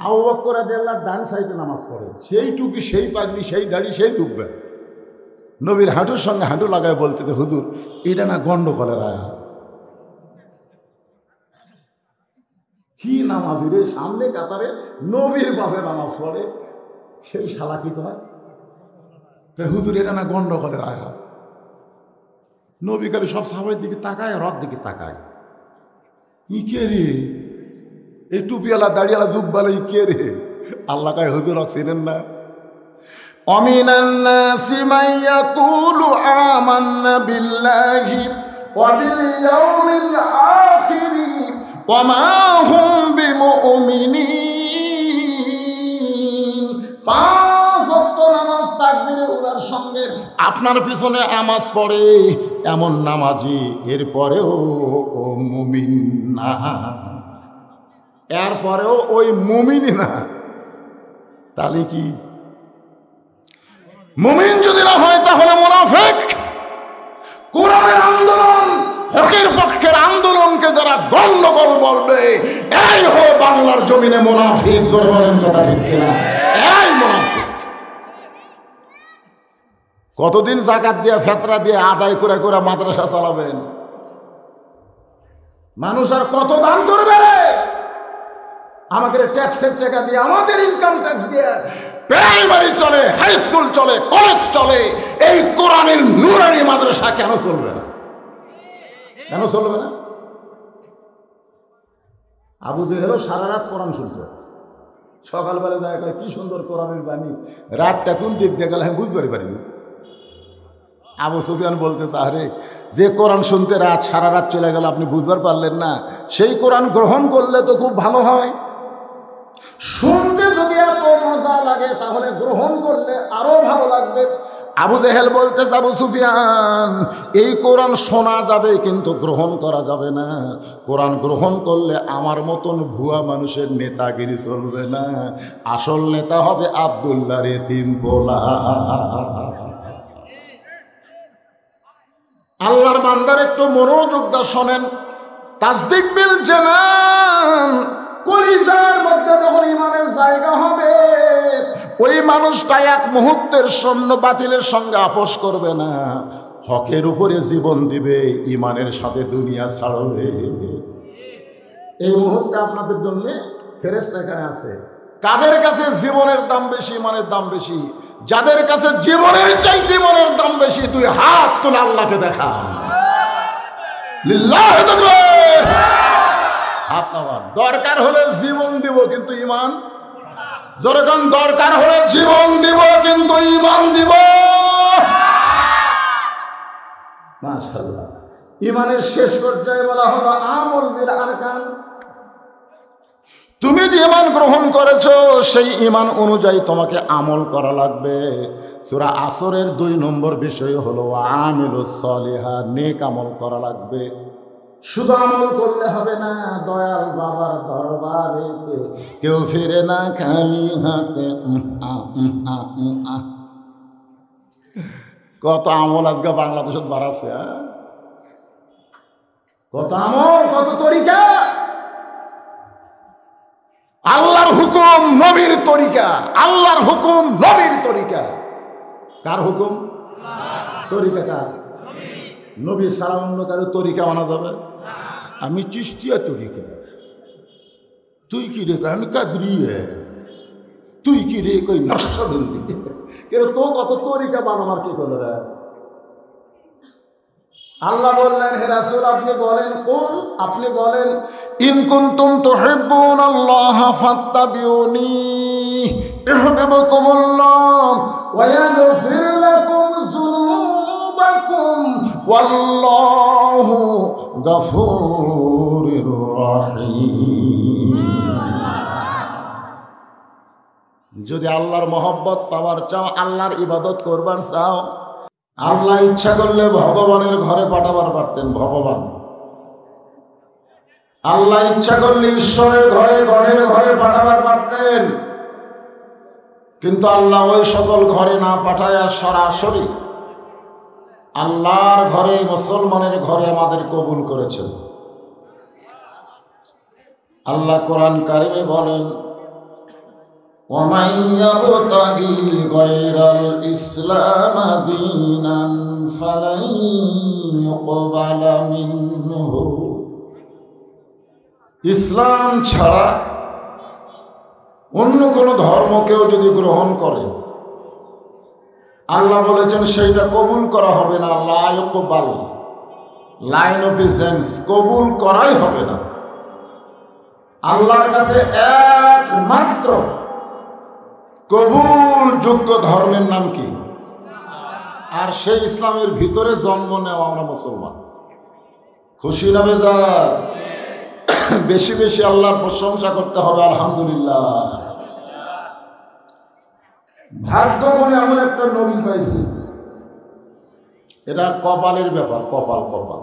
আবু বকর রাদিয়াল্লাহু আনহু ডান সাইডে নামাজ পড়ে, সেই টুপি, সেই পাগড়ি, সেই দাড়ি, সেই জুব্বা, নবীর হাঁটুর সঙ্গে হাঁটু লাগায় বলতেছে, হুজুর এটা না গন্ডগোলের আয়াত। কি নামাজি রে, সামনে কাতারে নবীর পাশে নামাজ পড়ে, সেই শালা কি কয়, হুজুর এটা না গন্ডগোলের আয়াত। নবী কালে সব সাহাবার দিকে তাকায়, রথ দিকে তাকায়, ই কে রে, এই টুপিওয়ালা দাড়িওয়ালা জুব্বালা ই কে রে? আল্লাহ কয়, হুজুর চিনেন না? অমিনান নাসি মান ইয়াকুলু আমান্না বিল্লাহি ওয়া বিল ইয়াউমিল আখির ওয়া মা হুম বিমুমিনিন। পাঁচ ওয়াক্ত নামাজ তাকবীরের উলার সঙ্গে আপনার পিছনে নামাজ পড়ে এমন নামাজি এরপরেও ও মুমিন না, এরপরেও ওই মুমিনই না। তাহলে কি মুমিন যদি না হয় তাহলে মুনাফিক। কোরআনের আন্দোলন, হকের পক্ষের আন্দোলনকে যারা গন্ডগোল বলবে, এরাই হলো বাংলার জমিনে মুনাফিক। জোরে বলেন কথা ঠিক কিনা? এরাই মুনাফিক। কতদিন যাকাত দিয়ে, ফেতরা দিয়ে আদায় করে করে মাদ্রাসা চালাবেন? মানুষ আর কত দান করবে? আমাদের ট্যাক্সের টাকা দিয়ে, আমাদের ইনকাম ট্যাক্স দিয়ে প্রাইমারি চলে, হাই স্কুল চলে, কলেজ চলে। এই কোরআনের নূরানি মাদ্রাসা কেন চলবে না? কেন চলবে না? আবু জেহেলও সারা রাত কোরআন শুনছে, সকালবেলা যায় কয় কি সুন্দর কোরআনের বাণী, রাতটা কোন দিক দিয়ে গেল আমি বুঝতে পারিনি। আবু সুফিয়ান বলতেছে, আরে যে কোরআন শুনতে রাত সারা রাত চলে গেল আপনি বুঝবার পারলেন না? সেই কোরআন গ্রহণ করলে তো খুব ভালো হয়। শুনতে যদি এত মজা লাগে তাহলে গ্রহণ করলে আরো ভালো লাগবে। আবু জেহেল বলতেছে, আবু সুফিয়ান, এই কোরআন শোনা যাবে কিন্তু গ্রহণ করা যাবে না। কোরআন গ্রহণ করলে আমার মতন ভুয়া মানুষের নেতাগিরি চলবে না, আসল নেতা হবে আব্দুল্লাহর এতিম পোলা। আল্লাহর বান্দার একটু মনোযোগ দা শোনেন। তাসদিক বিল জানান, কলিজার মধ্যে যখন ইমানের জায়গা হবে, ওই মানুষটা এক মুহূর্তের সৈন্য বাতিলের সঙ্গে আপোষ করবে না, হকের উপরে জীবন দিবে, ইমানের সাথে দুনিয়া ছাড়বে। এই মুহূর্তে আপনাদের জন্য ফেরেশতা এখানে আছে। কাদের কাছে জীবনের দাম বেশি, ইমানের দাম বেশি? যাদের কাছে জীবনের চাইতে ইমানের দাম বেশি, তুই হাত তুলে আল্লাহকে দেখা। লিল্লাহি তাকবীর। হাত নামান। দরকার হলে জীবন দিব কিন্তু ইমান, যখন দরকার হলে জীবন দিব কিন্তু ইমান দিব। মাশাআল্লাহ। ইমানের শেষ পর্যায়ে বলা হলো আমল বিল আরকান। তুমি যে ঈমান গ্রহণ করেছো সেই ঈমান অনুযায়ী তোমাকে আমল করা লাগবে। সূরা আসরের 2 নম্বর বিষয় হলো আমিলুস সলিহাত, নেক আমল করা লাগবে। শুধু আমল করলে হবে না, দয়াল বাবার দরবারেতে কেউ ফিরে না খালি হাতে। কত আমল আজকে বাংলাদেশত বাড়াছে, কত আমল, কত তরিকা। আল্লাহর হুকুম নবীর তরিকা, আল্লাহর হুকুম নবীর তরিকা। কার হুকুম? তরিকা কার? নবী ছাড়া অন্য কারো তরিকা মানা যাবে? আমি চিশতিয়া তরিকা, তুই কি রে? আমি কাদরিয়া, তুই কি রে? কই নকশবন্দি। কেন তো কত তরিকা বানাবার কি করে? আল্লাহ বললেন, হে রাসূল আপনি বলেন, কুল আপনি বলেন, ইন কুনতুম তুহিব্বুনাল্লাহ ফাত্তাবিউনি ইউহিব্বুকুমুল্লাহ ওয়া ইয়াগফির লাকুম যুনুবাকুম ওয়াল্লাহু গফুরুর রহিম। যদি আল্লাহর মহব্বত পাওয়ার চাও, আল্লাহর ইবাদত করবার চাও, আল্লাহ ইচ্ছা করলে ভগবানের ঘরে পাঠাবার পারতেন। ভগবান আল্লাহ ইচ্ছা করলে ঈশ্বরের ঘরে, গণের ঘরে পাঠাবার পারতেন, কিন্তু আল্লাহ ওই সকল ঘরে না পাঠায় সরাসরি আল্লাহর ঘরে, মুসলমানের ঘরে আমাদের কবুল করেছেন। আল্লাহ কোরআন কারিমে বলেন, وَمَنْ يَبْتَغِي غَيْرَ الْإِسْلَامِ دِينًا فَلَنْ يُقْبَلَ مِنْهُ। ইসলাম ছাড়া অন্য কোনো ধর্মকেও যদি গ্রহণ করে, আল্লাহ বলেছেন সেইটা কবুল করা হবে না। লা ইউকবাল, লাইন অফ ইজেন্স, কবুল করাই হবে না। আল্লাহর কাছে একমাত্র কবুল যোগ্য ধর্মের নাম কি? আর সেই ইসলামের ভিতরে জন্ম নেওয়া আমরা মুসলমান। খুশি না বেজার? বেশি বেশি আল্লাহর প্রশংসা করতে হবে, আলহামদুলিল্লাহ। ভাগ্য মনে এমন একটা নবী পাইছি, এটা কপালের ব্যাপার। কপাল কপাল।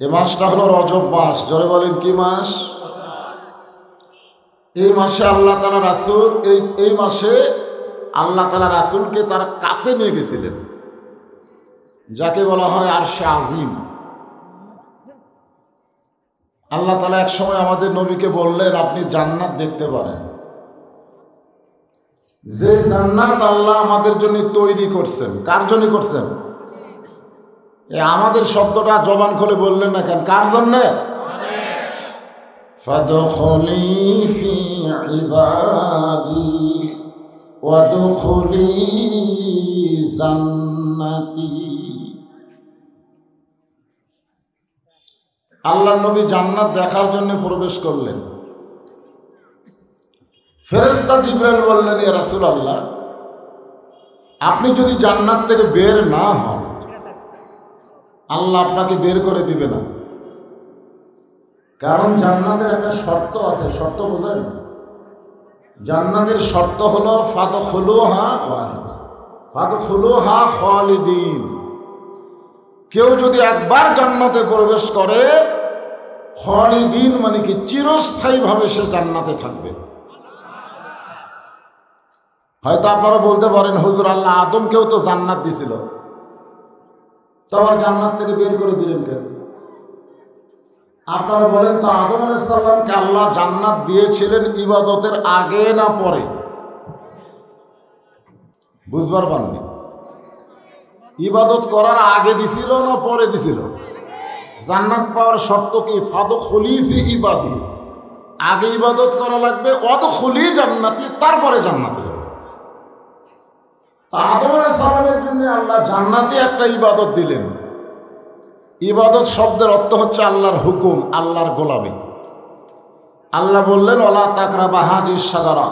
এ মাসটা হলো রজব মাস। জোরে বলেন কি মাস? এই মাসে আল্লাহ তাআলা রাসূল, এই মাসে আল্লাহ তাআলা রাসূলকে তার কাছে নিয়ে গেছিলেন, যাকে বলা হয় আরশে আজিম। আল্লাহ তাআলা এক সময় আমাদের নবীকে বললেন, আপনি জান্নাত দেখতে পারেন, যে জান্নাত আল্লাহ আমাদের জন্য তৈরি করছেন। কার জন্য করছেন? আমাদের শব্দটা জবান খুলে বললেন না কেন? কার জন্যে? ফাদখুলি ফি ইবাদি ওয়াদখুলি জান্নাতি। আল্লাহর নবী জান্নাত দেখার জন্য প্রবেশ করলেন। ফেরেশতা জিবরাইল বললেন, ইয়া রাসূলুল্লাহ, আপনি যদি জান্নাত থেকে বের না হন, আল্লাহ আপনাকে বের করে দিবে না। কারণ জান্নাতের একটা শর্ত আছে। শর্ত বোঝেন? জান্নাতের শর্ত হলো ফাদখুলুহা খালিদিন। কেউ যদি একবার জান্নাতে প্রবেশ করে, খালিদিন মানে কি? চিরস্থায়ীভাবে সে জান্নাতে থাকবে। হয়তো আপনারা বলতে পারেন, হুজুর আল্লাহ আদমকেও তো জান্নাত দিছিল, তো আবার জান্নাত থেকে বের করে দিলেন কেন? আপনারা বলেন তো, আদম আলাইহিস সালামকে আল্লাহ জান্নাত দিয়েছিলেন ইবাদতের আগে না পরে? বুঝবার পাননি? ইবাদত করার আগে দিছিল না পরে দিছিল? জান্নাত পাওয়ার শর্ত কি? ফাদখুলি ফি ইবাদি, আগে ইবাদত করা লাগবে, ওয়াদখুলি জান্নাতি, তারপরে জান্নাতে যাবে। আদম আলাইহিস সালামের জন্য আল্লাহ জান্নাতে একটা ইবাদত দিলেন। ইবাদত শব্দের অর্থ হচ্ছে আল্লাহর হুকুম, আল্লাহর গোলামি। আল্লাহ বললেন, ওয়ালা তাকরাবা হাযিহিশ শাজারা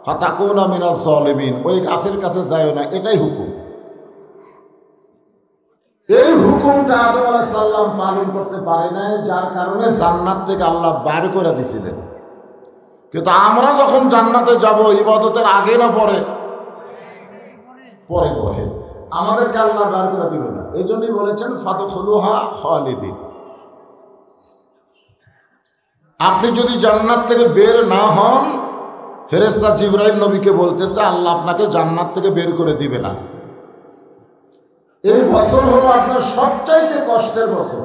ফাতাকুনা মিনাজ জালিমিন, ওই গাছের কাছে যায়ও না, এটাই হুকুম। এই হুকুমটা আদম আলাইহিস সালাম পালন করতে পারে নাই, যার কারণে জান্নাত থেকে আল্লাহ বের করে দিয়েছিলেন। কিন্তু আমরা যখন জান্নাতে যাব, ইবাদতের আগে না পরে? পরে পরে। আমাদেরকে আল্লাহ বের করে দিবে না। এই জন্যই বলেছেন ফাদখুলুহা খালিদিন। আপনি যদি জান্নাত থেকে বের না হন, ফেরেশতা জিবরাইল নবীকে বলতেছে, আল্লাহ আপনাকে জান্নাত থেকে বের করে দিবে না। এই বছর হলো আপনার সবচাইতে কষ্টের বছর।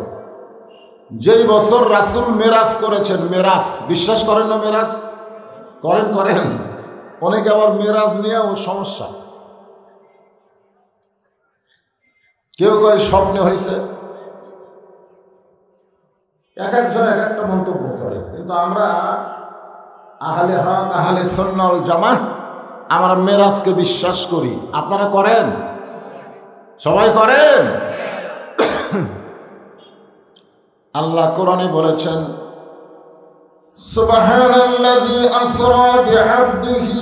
যেই বছর রাসূল মেরাজ করেছেন। মেরাজ বিশ্বাস করেন না? মেরাজ করেন? করেন। অনেকে আবার মেরাজ নিয়েও সমস্যা। কেউ কয় স্বপ্নে হয়েছে, এক একজন এক একটা মন্তব্য করে। কিন্তু আমরা আহলে হক, আহলে সুন্নাহ ওয়াল জামাত, আমরা মেরাজকে বিশ্বাস করি। আপনারা করেন? সবাই করেন? আল্লাহ কোরআনে বলেছেন, সুবহানাল্লাযী আসরা বিআবদিহি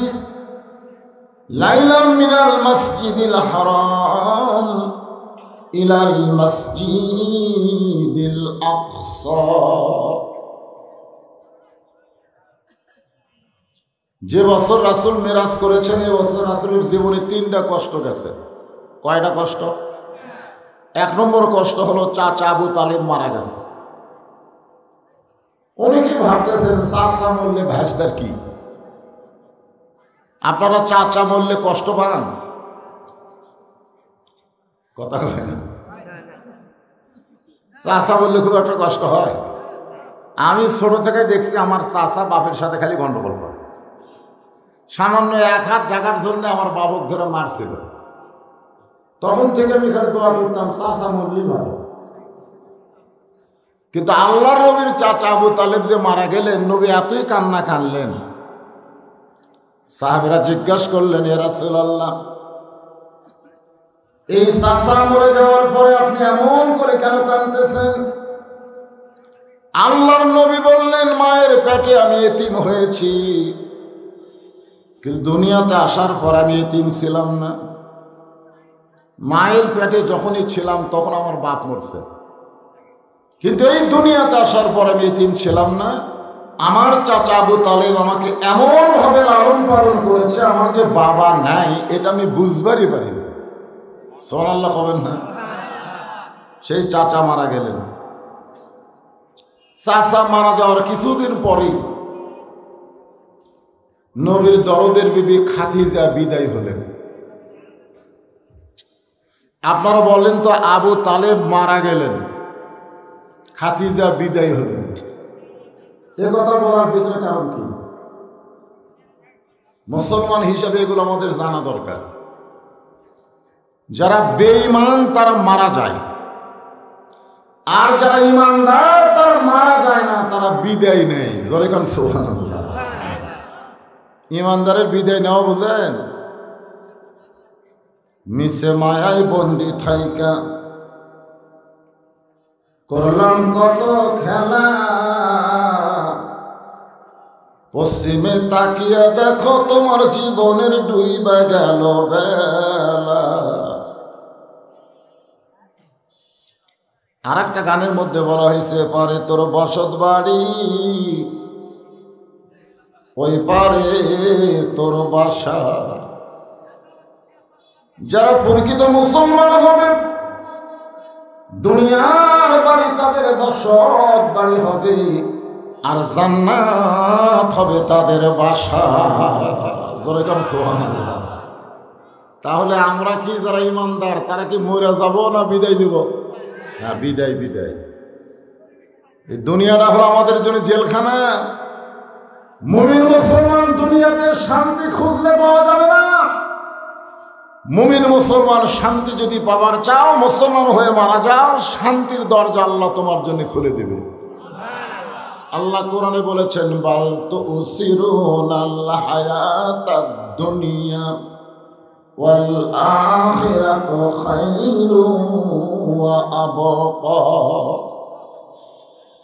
লাইলাম মিনাল মাসজিদিল হারাম ইলাল মাসজিদিল আকসা। যে বছর রাসূল মেরাজ করেছেন, এই বছর রাসূলের জীবনে 3টা কষ্ট গেছে। কয়টা কষ্ট? 1 নম্বর কষ্ট হলো চাচা আবু তালিব মারা গেছে। অনেকে ভাবতেছেন চাচা মরলে ভাইস্তার কি? আপনারা চাচা মরলে কষ্ট পান? কথা হয় না। চাচা বললে খুব একটা কষ্ট হয়। আমি ছোট থেকে দেখছি আমার চাচা বাপের সাথে খালি গন্ডগোল করে। সামান্য 1 হাত জায়গার জন্য আমার বাবক ধরে মারছিল। তখন থেকে আমি খালি দোয়া করতাম চাচা মরলেই ভালো। কিন্তু আল্লাহর নবীর চাচা আবু তালেব যে মারা গেলেন, নবী এতই কান্না কানলেন, সাহাবীরা জিজ্ঞাসা করলেন, ইয়া রাসূলুল্লাহ, এই চাচা মরে যাওয়ার পরে আপনি এমন করে কেন কাঁদতেছেন? আল্লাহর নবী বললেন, মায়ের পেটে আমি এতিম হয়েছি, কিন্তু দুনিয়াতে আসার পর আমি এতিম ছিলাম না। মায়ের পেটে যখনই ছিলাম তখন আমার বাপ মরছে, কিন্তু এই দুনিয়াতে আসার পর আমি এতিম ছিলাম না। আমার চাচা আবু তালেব আমাকে এমন ভাবে লালন পালন করেছে, আমার যে বাবা নাই এটা আমি বুঝবারই পারি না। সুবহানাল্লাহ হবেন না? সেই চাচা মারা গেলেন। চাচা মারা যাওয়ার কিছুদিন পরেই নবীর দরদের বিবি খাদিজা বিদায় হলেন। আপনারা বলেন তো, আবু তালেব মারা গেলেন, খাদিজা বিদায় হলেন, এ কথা বলার পিছনে কারণ কি? মুসলমান হিসেবে এগুলো আমাদের জানা দরকার। যারা বেঈমান তারা মারা যায়, আর যারা ইমানদার তারা মারা যায় না, তারা বিদায় নেয়। জোরে কান সুবহানাল্লাহ। ইমানদারের বিদায় নেওয়া বুঝেন? মিশে মায়ায় বন্দি থাইকা করলাম কত খেলা, পশ্চিমে তাকিয়ে দেখো তোমার জীবনের ডুইবা গেল বেলা। আর একটা গানের মধ্যে বলা হয়েছে, পারে তোর বসত বাড়ি, ওই পারে তোর বাসা। যারা প্রকৃত মুসলমান হবে, দুনিয়ার বাড়ি তাদের বসত বাড়ি হবে, আর জান্নাত হবে তাদের বাসা। জোরে কান সুবহানাল্লাহ। তাহলে আমরা কি যারা ইমানদার তারা কি মরে যাব না বিদায় নিব? হ্যাঁ, বিদায় বিদায়। এই দুনিয়াটা হলো আমাদের জন্য জেলখানা। মুমিন মুসলমান দুনিয়াতে শান্তি খুঁজলে পাওয়া যাবে না। মুমিন মুসলমান শান্তি যদি পাওয়ার চাও, মুসলমান হয়ে মারা যাও, শান্তির দরজা আল্লাহ তোমার জন্য খুলে দেবে। আল্লাহ কোরআনে বলেছেন, বাল তুসিরুনাল হায়াতাদ দুনিয়া ওয়াল আখিরাতু খায়রুন ওয়া আবকা।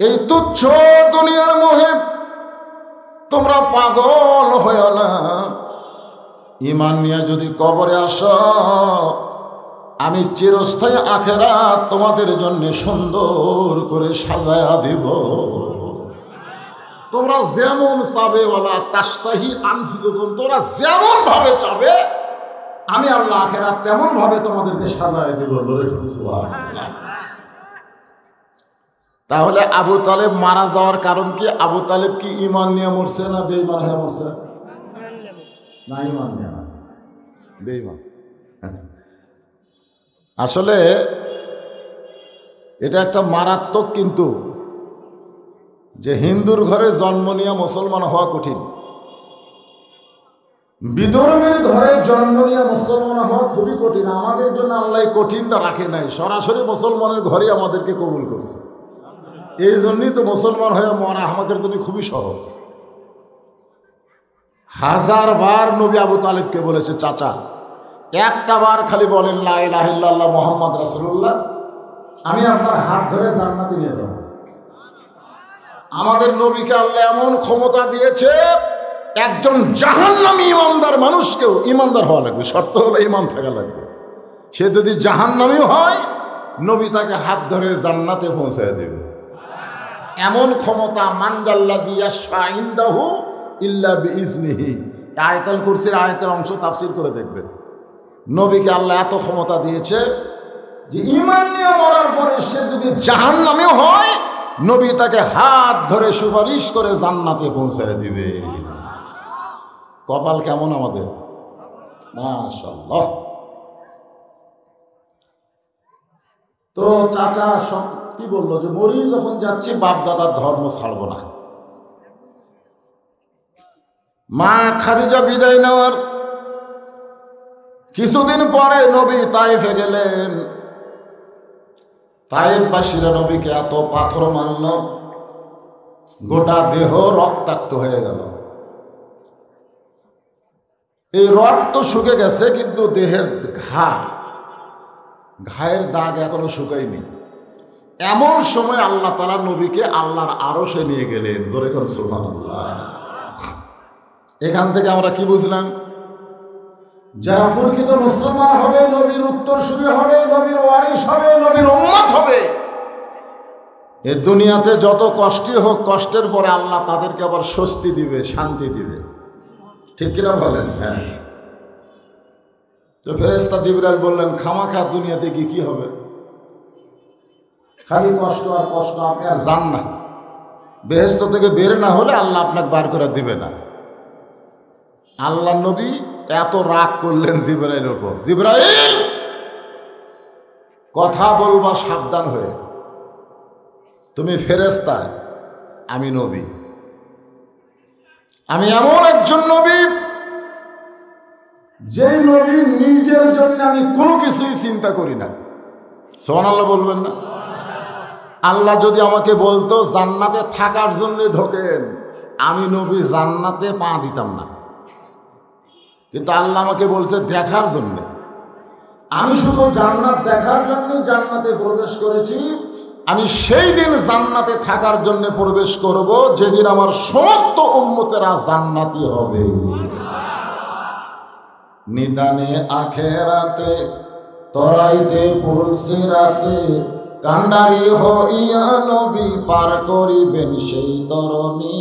এই তুচ্ছ দুনিয়ার মোহে তোমরা পাগল হয়ো না। ঈমান নিয়ে যদি কবরে আসো, আমি চিরস্থায়ী আখিরাত তোমাদের জন্য সুন্দর করে সাজায়া দেব। তোমরা যেমন চাবে, ওয়ালা তাস্তাহি আনফুসুকুম, তোমরা যেমন ভাবে চাবে আমি আল্লাহ আখিরাত তেমন ভাবে তোমাদেরকে সাজায় দেব। সুবহানাল্লাহ। তাহলে আবু তালেব মারা যাওয়ার কারণ কি? আবু তালেব কি ঈমান নিয়ে মরছে না বেঈমান হয়ে মরছে? না, ঈমান নিয়ে না, বেঈমান। আসলে এটা একটা মারাত্মক, কিন্তু যে হিন্দুর ঘরে জন্ম নিয়ে মুসলমান হওয়া কঠিন, বিধর্মীর ঘরে জন্ম নিয়ে মুসলমান হওয়া খুবই কঠিন। আমাদের জন্য আল্লাহ কঠিনটা রাখে নাই, সরাসরি মুসলমানের ঘরে আমাদেরকে কবুল করছে। এই জন্যই তো মুসলমান হয়ে মরা আমাদের জন্য খুবই সহজ। 1000 বার নবী আবু তালেবকে বলেছে, চাচা একটা বার খালি বলেন লা ইলাহা ইল্লাল্লাহ মুহাম্মদ রাসূলুল্লাহ, আমি আপনার হাত ধরে জান্নাতে নিয়ে যাব। আমাদের নবীকে আল্লাহ এমন ক্ষমতা দিয়েছে, একজন জাহান্নামী ইমানদার মানুষকেও, ইমানদার হওয়া লাগবে, শর্ত হলো ইমান থাকা লাগবে, সে যদি জাহান্নামী হয় নবী তাকে হাত ধরে জান্নাতে পৌঁছায় দেবে। এমন ক্ষমতা। মানজাল্লাযী ইয়াশফা ইনদাহু ইল্লা বিইজনিহি, আয়াতুল কুরসির আয়াতের অংশ তাফসীর করে দেখবেন। নবীকে আল্লাহ এত ক্ষমতা দিয়েছে যে ঈমান নিয়ে মরার পরে সে যদি জাহান্নামী হয় নবী তাকে হাত ধরে সুপারিশ করে জান্নাতে পৌঁছায় দিবে। কপাল কেমন আমাদের, মাশাআল্লাহ। তো চাচা কি বললো যে মরি যখন যাচ্ছি বাপ দাদার ধর্ম ছাড়বো না। মা খাদিজা বিদায় নেওয়ার কিছুদিন পরে নবী তায়েফে গেলেন। তায়েফবাসীরা নবীকে এত পাথর মারল, গোটা দেহ রক্তাক্ত হয়ে গেল। এই রক্ত শুকে গেছে কিন্তু দেহের ঘায়ের দাগ এখনো শুকায়নি। এমন সময় আল্লাহ তাআলা নবীকে আল্লাহর আরশে নিয়ে গেলেন। জোরে করে সুবহানাল্লাহ। এখান থেকে আমরা কি বুঝলাম? যারা প্রকৃত মুসলমান হবে, নবীর উত্তরসূরি হবে, নবীর ওয়ারিস হবে, নবীর উম্মত হবে, এ দুনিয়াতে যত কষ্টই হোক কষ্টের পরে আল্লাহ তাদেরকে আবার স্বস্তি দিবে, শান্তি দিবে। ঠিক কিনা বলেন? হ্যাঁ। তো ফেরেশতা জিবরাইল বললেন, খামাখা দুনিয়াতে কি হবে, খালি কষ্ট আর কষ্ট, আপনি আর যান না। বেহেশত থেকে বের না হলে আল্লাহ আপনাকে বার করে দিবে না। আল্লাহ নবী এত রাগ করলেন জিবরাইলের উপর, জিবরাইল কথা বলবা সাবধান হয়ে, তুমি ফেরেশতা, আমি নবী, আমি এমন একজন নবী যে নবী নিজের জন্য আমি কোনো কিছুই চিন্তা করি না। সুবহানাল্লাহ বলবেন না? আল্লাহ যদি আমাকে বলতো জান্নাতে থাকার জন্য ঢোকেন, আমি নবী জান্নাতে পা দিতাম না। কিন্তু আল্লাহ আমাকে বলছে দেখার জন্য। আমি শুধু জান্নাত দেখার জন্য জান্নাতে প্রবেশ করেছি। আমি সেই দিন জান্নাতে থাকার জন্য প্রবেশ করব যেদিন আমার সমস্ত উম্মতেরা জান্নাতি হবে। নিদানে আখেরাতে তরাইতে পুলসিরাতে কান্ডারি হইয়া নবী পার করিবেন সেই তরণী।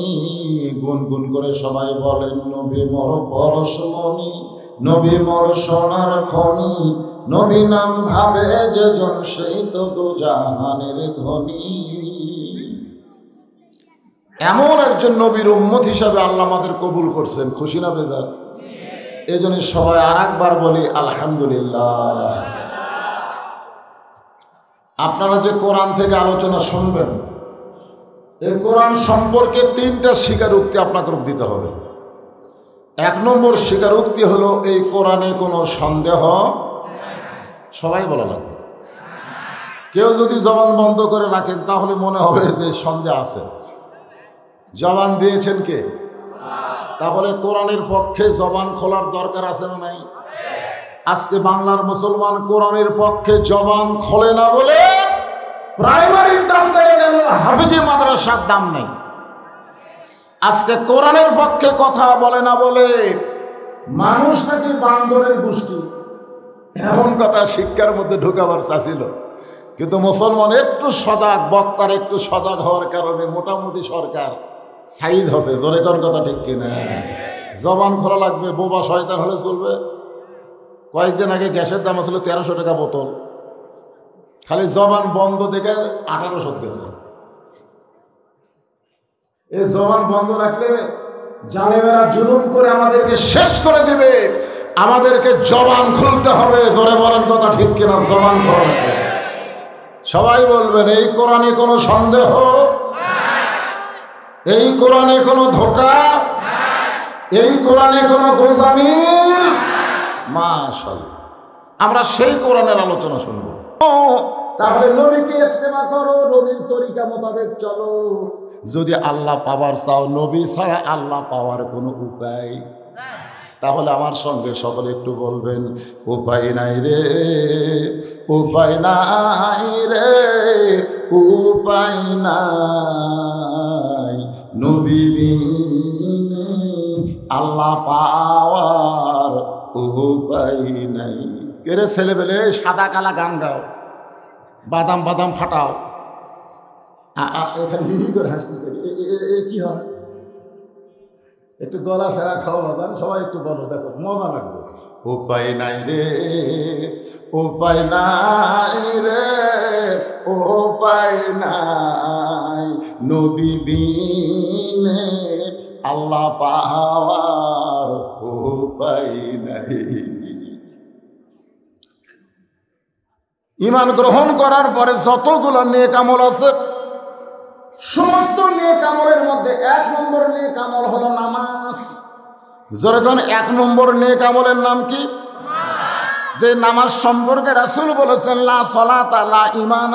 গুনগুন করে সবাই বলেন, নবী মোর পরশমণি, নবী মোর সোনার খনি, নবী নাম ভাবে যেজন সেই তো দুজাহানের ধনী। এমন একজন নবীর উম্মত হিসাবে আল্লাহ আমাদের কবুল করছেন। খুশি না বেজার? এই জন্য সবাই আর একবার বলি আলহামদুলিল্লাহ। আপনারা যে কোরআন থেকে আলোচনা শুনবেন, এই কোরআন সম্পর্কে 3টা স্বীকারোক্তি আপনাকে দিতে হবে। 1 নম্বর স্বীকারোক্তি হলো এই কোরআনে কোনো সন্দেহ, সবাই বলা লাগবে। কেউ যদি জবান বন্ধ করে রাখেন তাহলে মনে হবে যে সন্দেহ আছে। জবান দিয়েছেন কে? তাহলে কোরআনের পক্ষে জবান খোলার দরকার আছে না নাই? আজকে বাংলার মুসলমান কোরআনের পক্ষে জবান খোলে না বলে প্রাইমারির দাম পেয়ে গেল, হাফেজি মাদ্রাসার দাম নেই। আজকে কোরআনের পক্ষে কথা বলে না বলে মানুষ নাকি বান্দরের গোষ্ঠী, এমন কথা শিক্ষার মধ্যে ঢোকাবার চাচ্ছিল। কিন্তু মুসলমান একটু সজাগ, বক্তার একটু সজাগ হওয়ার কারণে মোটামুটি সরকার সাইজ হচ্ছে। জোরে কোন কথা ঠিক কিনা? জবান খোলা লাগবে, বোবা শয়তান হলে চলবে। কয়েকদিন আগে গ্যাসের দাম ছিল 1300 টাকা বোতল, খালি জবান বন্ধ দেখে 1800 গেছে। এই জবান বন্ধ রাখলে জালেমেরা জুলুম করে আমাদেরকে শেষ করে দিবে। আমাদেরকে জবান খুলতে হবে। জোরে বলেন কথা ঠিক কিনা? জবান খোলা রাখবে। সবাই বলবেন এই কোরআনে কোনো সন্দেহ, এই কোরআনে কোনো ধোঁকা, এই কোরআনে কোনো গোজামিল। মাশাআল্লাহ, আমরা সেই কোরআনের আলোচনা শুনবো। তাহলে নবীকে ইত্তেবা করো, নবীর তরিকা মোতাবেক চলো। যদি আল্লাহ পাওয়ার চাও, নবী ছাড়া আল্লাহ পাওয়ার কোনো উপায়, তাহলে আমার সঙ্গে সকলে একটু বলবেন, উপায় নাই রে, উপায় নাই রে, উপায় নাই। নবী বিনে আল্লাহ পাওয়ার উপায় নাই। কেরে ছেলেবেলে সাদা কালা গান গাও, বাদাম বাদাম ফাটাও, এখানে হি করে হাসতেছে, কি হয়? একটু গলা ছেড়া খাওয়া যান, সবাই একটু বলো, দেখো মজা লাগবে। উপায় নাই রে, উপায় নাই রে, উপায় নাই, নবী বিনে আল্লাহ পাওয়ার উপায় নাই। ঈমান গ্রহণ করার পরে যতগুলো নেক আমল আছে, সমস্ত নেক আমলের মধ্যে 1 নম্বর নেক আমল হলো নামাজ। যখন 1 নম্বর নেক আমলের নাম কি? যে নামাজ সম্পর্কে রাসূল বলেছেন লা সালাতা লা ঈমান,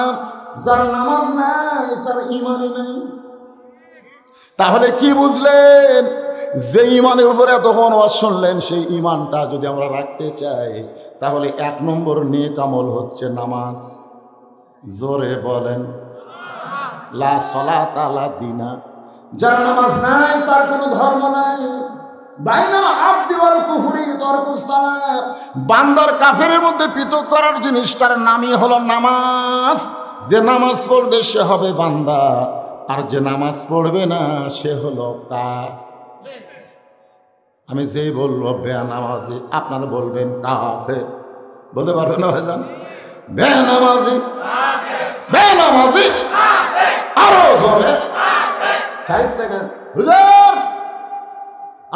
যার নামাজ নাই তার ঈমানই নাই। তাহলে কি বুঝলেন? যে ঈমানের উপরে তখন ওয়াজ শুনলেন, সেই ঈমানটা যদি আমরা রাখতে চাই তাহলে 1 নম্বর নেক আমল হচ্ছে নামাজ। জোরে বলেন লা সালাতা লা দীনা, যার নামাজ নাই তার কোনো ধর্ম নাই। বাইনাল আবদি ওয়াল কুফরি তারকুস সালাত, বান্দার কাফেরের মধ্যে পৃথক করার জিনিসটার নামই হলো নামাজ। যে নামাজ পড়বে সে হবে বান্দা, আর যে নামাজ পড়বে না সে হলো কাফের। আমি যেই বলবো বেনামাজি, আপনারা বলবেন কাফের, বলতে পারবেন না ভাইজান? বেনামাজি বেনামাজি, আরো জোরে সাইড থেকে। হুজুর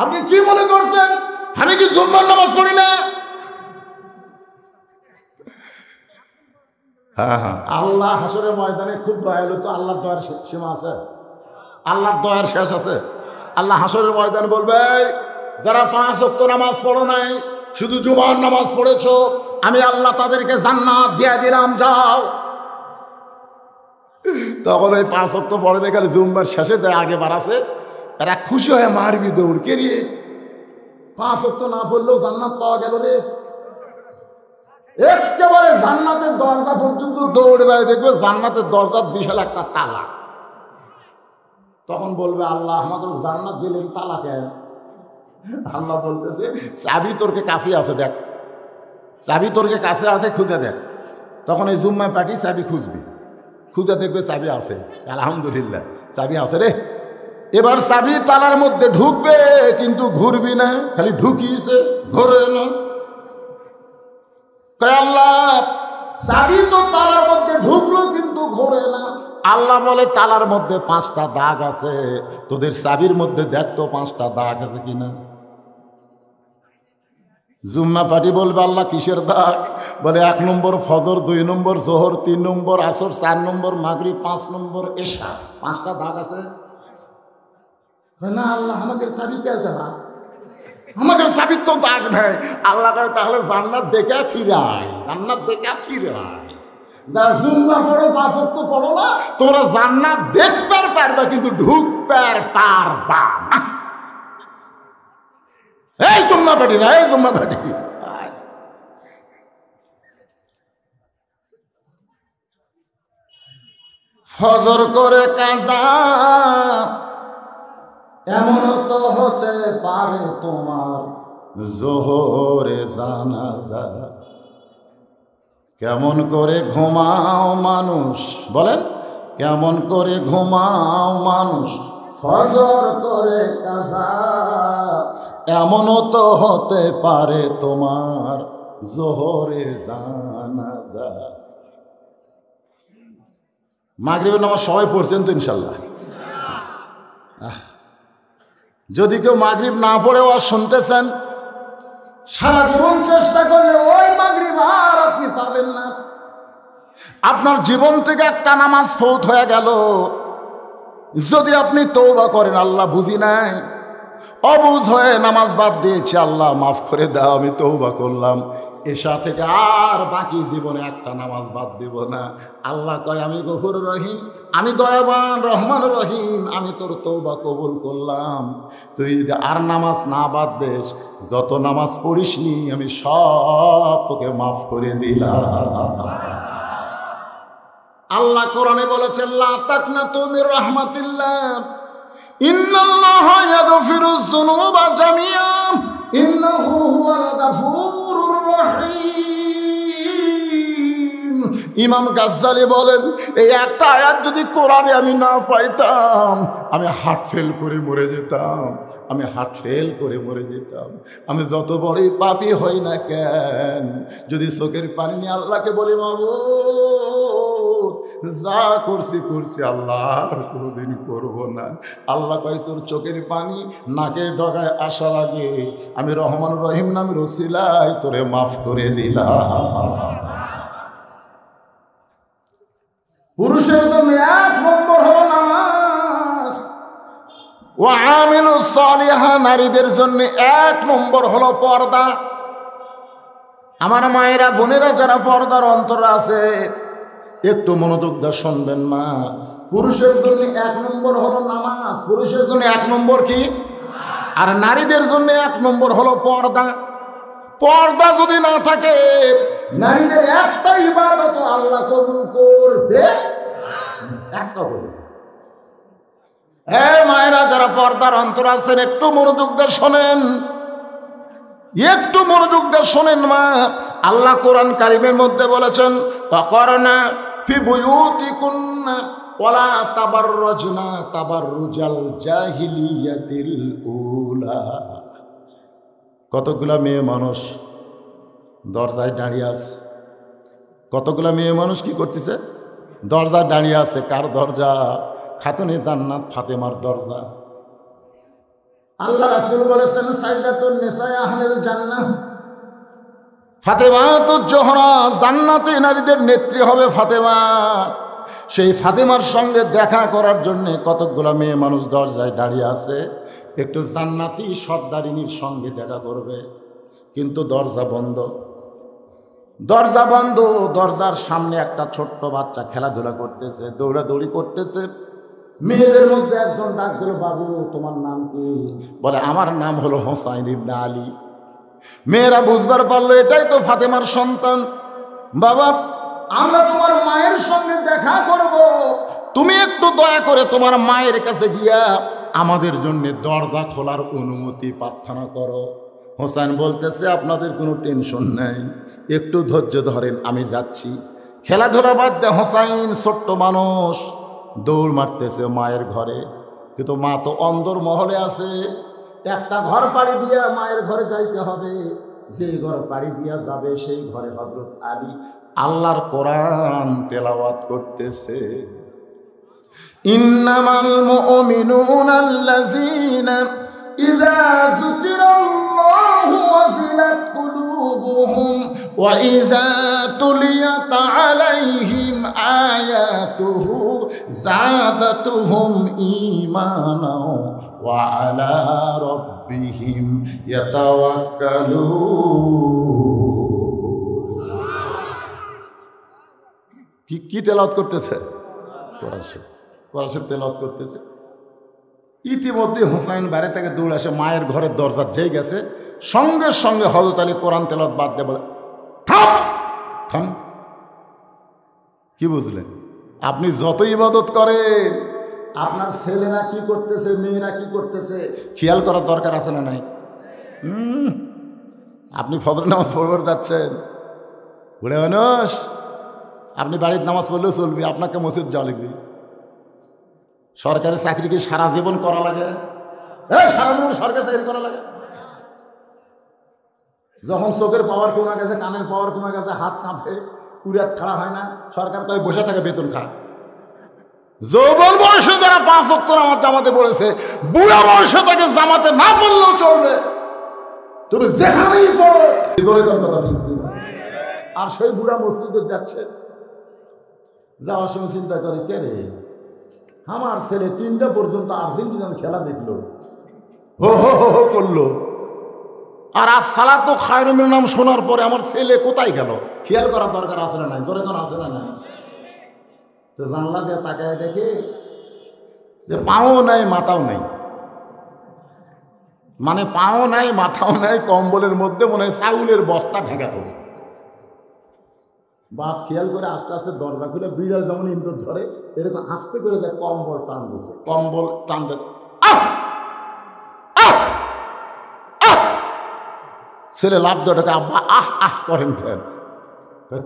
আপনি কি মনে করছেন আমি কি জুম্মার নামাজ পড়ি না? হ্যাঁ হ্যাঁ, আল্লাহ হাসরের ময়দানে খুব দয়ালু, তো আল্লাহর দয়ার সীমা আছে? আল্লাহর দয়ার শেষ আছে? আল্লাহ হাসরের ময়দানে বলবে যারা 5 ওয়াক্ত নামাজ পড়ো নাই, শুধু জুমার নামাজ পড়েছো, আমি আল্লাহ তাদেরকে জান্নাত দিয়ে দিলাম, যাও। তখন ওই 5 ওয়াক্ত পড়ে এখানে জুম্মার শেষে যায় আগে বাড়াছে, এরা খুশি হয়ে মারবি দৌড়, কে রে 5 ওয়াক্ত না পড়লেও জান্নাত পাওয়া গেল রে। একেবারে জান্নাতের দরজা পর্যন্ত দৌড়ে যায়, দেখবে জান্নাতের দরজার বিশাল একটা তালা। তখন বলবে আল্লাহ আমাদের জান্নাত দিলেন, তালা কেন? আল্লাহ বলতেছে চাবি তোরকে কাছে আছে, দেখ চাবি তোরকে কাছে আছে, খুঁজে দেখ। তখন এই জুম্মা পার্টি চাবি খুঁজবি, খুঁজে দেখবে চাবি আছে, আলহামদুলিল্লাহ চাবি আছে রে। এবার চাবি তালার মধ্যে ঢুকবে কিন্তু ঘুরবি না, খালি ঢুকিয়েছে ঘুরে না। আল্লাহ চাবি তো তালার মধ্যে ঢুকলো কিন্তু ঘোরে না। আল্লাহ বলে তালার মধ্যে 5টা দাগ আছে, তোদের চাবির মধ্যে দেখ তো 5টা দাগ আছে কিনা। জুম্মা পার্টি বলবে আল্লাহ কিসের দাগ? বলে 1 নম্বর ফজর, 2 নম্বর জোহর, 3 নম্বর আসর, 4 নম্বর মাগরিব, 5 নম্বর এশা, 5টা দাগ আছে না। আল্লাহ আমাদের চাবি কে দেনা, আমাদের চাবির তো দাগ নেই। আল্লাহ কয় তাহলে জান্নাত দেখে ফিরায়, জান্নাত দেখে ফিরায়। যারা জুম্মা পড়ো 5 ওয়াক্ত পড়ো না, তোমরা জান্নাত দেখতে পারবে কিন্তু ঢুকতে পারবা না। এই জুম্মা পার্টি না, এই জুম্মা পার্টি। ফজর করে কাজা এমন তো হতে পারে তোমার জোহরে জানাজা। কেমন করে ঘুমাও মানুষ, বলেন কেমন করে ঘুমাও মানুষ, ফজর করে কাজা এমনও তো হতে পারে তোমার জোহরে জানাজা। মাগরিবের নামাজ সবাই পড়ছেন তো ইনশাল্লাহ? যদি কেউ মাগরিব না পড়েও আর শুনতেছেন, সারা জীবন চেষ্টা করলে ওই মাগরিব আর আপনি পাবেন না। আপনার জীবন থেকে একটা নামাজ ফৌত হয়ে গেল, যদি আপনি তওবা করেন আল্লাহ বুঝি নাই, অবুঝ হয়ে নামাজ বাদ দিয়েছি, আল্লাহ মাফ করে দাও, আমি তওবা করলাম, এশা থেকে আর বাকি জীবনে একটা নামাজ বাদ দিব না। আল্লাহ কয় আমি গফুর রহিম, আমি দয়াবান রহমান রহিম, আমি তোর তওবা কবুল করলাম। তুই যদি আর নামাজ না বাদ দেস, যত নামাজ পড়িসনি আমি সব তোকে মাফ করে দিলাম। আল্লাহ কোরআনে বলেছেন লা তাকনাতু মির রাহমাতিল্লাহ, ইন্নাল্লাহা ইয়াগফিরুয যুনুবা জামিআ ইন্নাহু হুয়াল গাফুরুর রহিম। ইমাম গাজ্জালি বলেন, এই একটা আয়াত যদি কোরআনে আমি না পাইতাম, আমি হার্ট ফেল করে মরে যেতাম। আমি হার্ট ফেল করে মরে যেতাম। আমি যত বড়ই পাপী হই না কেন, যদি চোখের পানি নিয়ে আল্লাহকে বলি, মাবুদ যা করছি করছি, আল্লাহ আর কোনোদিন করবো না। আল্লাহ কয়, তোর চোখের পানি নাকের ডগায় আসার আগে আমি রহমান রহিম নামের ওসিলায় তোরে মাফ করে দিলাম। পুরুষের জন্য 1 নম্বর হলো নামাজ, ওয়া আমিলুস সালিহা, নারীদের জন্য 1 নম্বর হলো পর্দা। আমার মায়েরা বোনেরা যারা পর্দার অন্তরে আছে, একটু মনোযোগ দিয়ে শুনবেন মা। পুরুষের জন্য 1 নম্বর হলো নামাজ, পুরুষের জন্য 1 নম্বর কি? আর নারীদের জন্য 1 নম্বর হলো পর্দা। পর্দা যদি না থাকে, নারীদের একটা ইবাদত আল্লাহ কবুল করবে একটা করবে। হ্যাঁ মায়েরা যারা পর্দার অন্তর আছেন, একটু মনোযোগ দিয়ে শোনেন, একটু মনোযোগ দিয়ে শোনেন মা। আল্লাহ কোরআন কারিমের মধ্যে বলেছেন, তাকারনা ফি বুয়ুতিকুন্না ওয়ালা তাবাররাজনা তাবাররুজাল জাহিলিয়াতিল উলা। কতগুলা মেয়ে মানুষ দরজায় দাঁড়িয়ে আছে, কতগুলা মেয়ে মানুষ কি করতেছে? দরজায় দাঁড়িয়ে আছে। কার দরজা? খাতুনে জান্নাত ফাতেমার দরজা। আল্লাহ রাসূল বলেছেন, সাইয়্যিদাতুন নিসা আহলিল জান্নাহ, ফাতেমাতুজ জোহরা, জান্নাতে নারীদের নেত্রী হবে ফাতেমা। সেই ফাতেমার সঙ্গে দেখা করার জন্য কতগুলা মেয়ে মানুষ দরজায় দাঁড়িয়ে আছে, একটু জান্নাতি সর্দারিনীর সঙ্গে দেখা করবে, কিন্তু দরজা বন্ধ। দরজা বন্ধ। দরজার সামনে একটা ছোট্ট বাচ্চা খেলাধুলা করতেছে, দৌড়াদৌড়ি করতেছে। মেয়েদের মধ্যে একজন ডাক দিল, বাবু তোমার নাম কি? বলে, আমার নাম হলো হোসাইন ইবনে আলী। মেয়েরা বুঝবার পারলো এটাই তো ফাতেমার সন্তান। বাবা, আমরা তোমার মায়ের সঙ্গে দেখা করব, তুমি একটু দয়া করে তোমার মায়ের কাছে গিয়া আমাদের জন্য দরজা খোলার অনুমতি প্রার্থনা করো। হোসেন বলতেছে, আপনাদের কোনো টেনশন নাই, একটু ধৈর্য ধরেন, আমি যাচ্ছি। খেলাধুলা বাদ দিয়ে হোসাইন ছোট্ট মানুষ দৌড় মারতেছে মায়ের ঘরে, কিন্তু মা তো অন্দর মহলে আছে। একটা ঘর পাড়ি দিয়া মায়ের ঘরে যাইতে হবে। যে ঘর পাড়ি দিয়া যাবে সেই ঘরে হযরত আলী আল্লাহর কোরআন তেলাওয়াত করতেছে। ইন্নামাল মুমিনুনা আল্লাযীনা ইযা যুকিরাল্লাহু ওয়াজিলাত কুলুবুহুম ওয়া ইযা তুলিয়াত আলাইহিম আয়াতুহু যাদাতুহুম ঈমানা ওয়া আলা রাব্বিহিম ইয়াতাওয়াক্কালুন। কি তেলাওয়াত করতেছে? কোরআন শরীফ তেলাওয়াত করতেছে। ইতিমধ্যে হুসাইন বাইরে থেকে দৌড়ে আসে, মায়ের ঘরের দরজা যেই গেছে, সঙ্গে সঙ্গে হযরত আলী কোরআন তেলাওয়াত বাদ দিয়ে বলে, থাম থাম। কি বুঝলেন? আপনি যত ইবাদত করেন, আপনার ছেলেরা কি করতেছে, মেয়েরা কি করতেছে, খেয়াল করার দরকার আছে না নাই? আপনি ফজর নামাজ পড়বার যাচ্ছেন, বুড়ে মানুষ, আপনি বাড়ির নামাজ পড়লেও চলবে, আপনাকে মসজিদ যাওয়া লাগবে। সরকারি চাকরি কি সারা জীবন করা লাগে? সারা জীবন সরকারি চাকরি করা লাগে? যখন চোখের পাওয়ার কমে গেছে, কানের পাওয়ার কমে গেছে, হাত কাঁপে, কুড়াত খাড়া হয় না, সরকার তাই বসে থাকে বেতন খায়। যৌবন বয়সে যারা 5 ওয়াক্ত নামাজ জামাতে পড়েছে, বুড়া বয়সে তাকে জামাতে না পড়লেও চলবে, তুমি যেখানেই পড়ো। আর সেই বুড়া মসজিদে যাচ্ছে, যাওয়ার সময় চিন্তা করে, কে রে, আমার ছেলে 3টা পর্যন্ত আর্জেন্টিনার খেলা দেখলো, হো হো হো করলো, আর আজ সালাতু খায়রুম মিনান নাম শোনার পরে আমার ছেলে কোথায় গেল? খেয়াল করার দরকার আছে না নাই? জোরে কোন আছে না নাই? তো জানলা দিয়ে তাকায় দেখে যে পাও নাই মাথাও নাই, মানে পাও নাই মাথাও নাই, কম্বলের মধ্যে মনে হয় চাউলের বস্তা ঢাকা তো। বাপ খেয়াল করে আস্তে আস্তে দরজা খুলে, বিড়াল যেমন ইন্দুর ধরে এরকম আস্তে করে যায়, কম্বল টান দিচ্ছে, কম্বল টান দেয়, ছেলে লাভ দেওয়াটাকে আব্বা আহ আহ করেন কেন?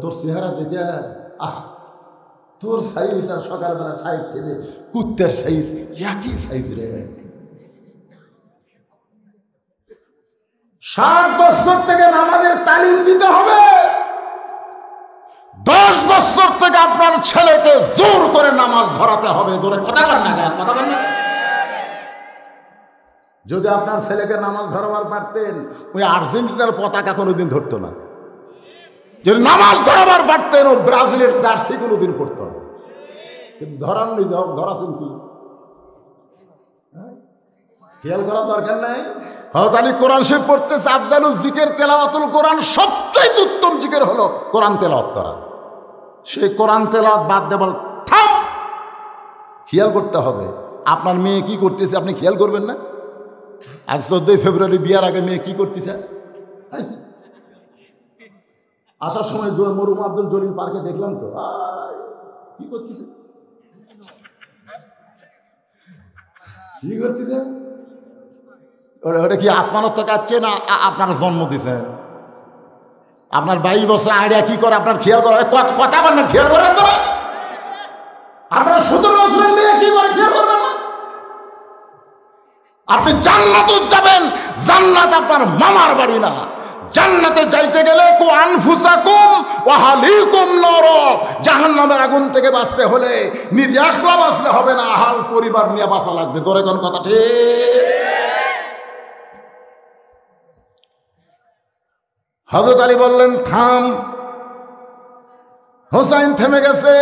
তোর চেহারা দেখে আহ, তোর সাইজ আর সকালবেলা সাইজ থেকে কুত্তের সাইজ একই সাইজ রে। 7 বছর থেকে নামাজের তালিম দিতে হবে। 10 বছর থেকে আপনার ছেলেকে জোর করে নামাজ ধরাতে হবে। জোরে কথা বলেন না কেন? কথা বলেন না। যদি আপনার ছেলেকে নামাজ ধরাবার পারতেন, ওই আর্জেন্টিনার পতাকা কোনোদিন ধরতো না। যদি নামাজ ধরাবার পারতেন, ও ব্রাজিলের জার্সি কোনোদিন পড়তো না। কিন্তু ধরাননি, ধরাছেন কি? খেয়াল করার দরকার নাই। হযরত আলী কোরআন শরীফ পড়তেছে, আফজালুজ জিকির তেলাওয়াতুল কোরআন, সবচেয়ে উত্তম জিকির হলো কোরআন তেলাওয়াত করা। সেই কোরআন তেলাওয়াত বাদ দিয়ে বল থাম। খেয়াল করতে হবে আপনার মেয়ে কি করতেছে, আপনি খেয়াল করবেন না? আজ 14 ফেব্রুয়ারি বিয়ার আগে মেয়ে কি করতেছে? আসার সময় মরুম আব্দুল জলিল পার্কে দেখলাম তো, কি করতেছে, কি করতেছে? ওটা কি আসমানত থেকে আসছে না আপনার জন্ম দিছে? আপনার 22 বছর আইডিয়া কি করে আপনার খেয়াল করা? কথা বলেন না, খেয়াল করেন তো। আপনার 17 বছরের মেয়ে কি করে খেয়াল করবেন না? আপনি জান্নাতে যাবেন, জান্নাত আপনার মামার বাড়ি না। জান্নাতে যাইতে গেলে কু আনফুসাকুম ওয়া আহলিকুম নার, জাহান্নামের আগুন থেকে বাঁচতে হলে নিজে একলা বাঁচলে হবে না, আহাল পরিবার নিয়ে বাঁচা লাগবে। জোরে কোন কথা ঠিক? হযরত আলী বললেন থাম। হোসাইন থেমে গেছে।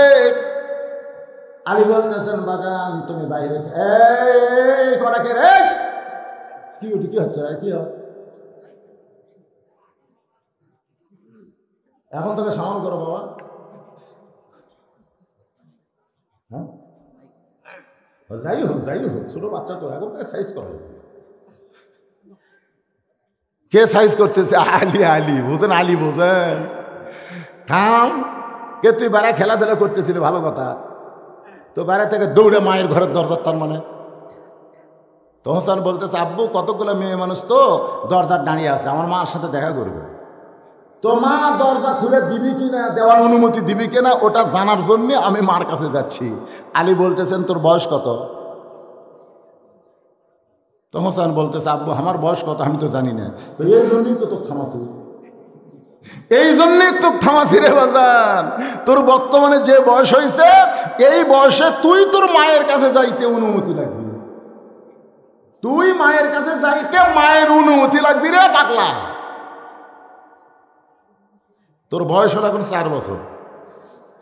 আলী বলতেছেন বাজান তুমি বাইরে, এই কটাকে রে, কি হচ্ছে রে, কি হয়? এখন তোকে সামাল করো বাবা। হ্যাঁ, যাই হোক ছোট বাচ্চা তো, এখন তাকে সাইজ করা যাবে। কে সাইজ করতেছে? আলী বোঝেন, আলী বোঝেন। থাম। কে তুই বেড়া খেলাধুলা করতেছিলি, ভালো কথা। তো বেড়া থেকে দৌড়ে মায়ের ঘরের দরজা, তার মানে তো হোসেন বলতেছে আব্বু কতগুলো মেয়ে মানুষ তো দরজার দাঁড়িয়ে আছে, আমার মার সাথে দেখা করবে। তো মা দরজা খুলে দিবি কিনা, দেওয়ার অনুমতি দিবি কিনা, ওটা জানার জন্য আমি মার কাছে যাচ্ছি। আলী বলতেছেন তোর বয়স কত? তো হোসেন বলতেছে আব্বু আমার বয়স কত আমি তো জানি না। এই জন্যই তো তোর থামাছি, এই জন্যই তো থামাছি রে বাজান। তোর বর্তমানে যে বয়স হয়েছে, এই বয়সে তুই তোর মায়ের কাছে যাইতে অনুমতি লাগবে। তুই মায়ের কাছে যাইতে মায়ের অনুমতি লাগবি রে পাগলা। তোর বয়স হলো এখন 4 বছর।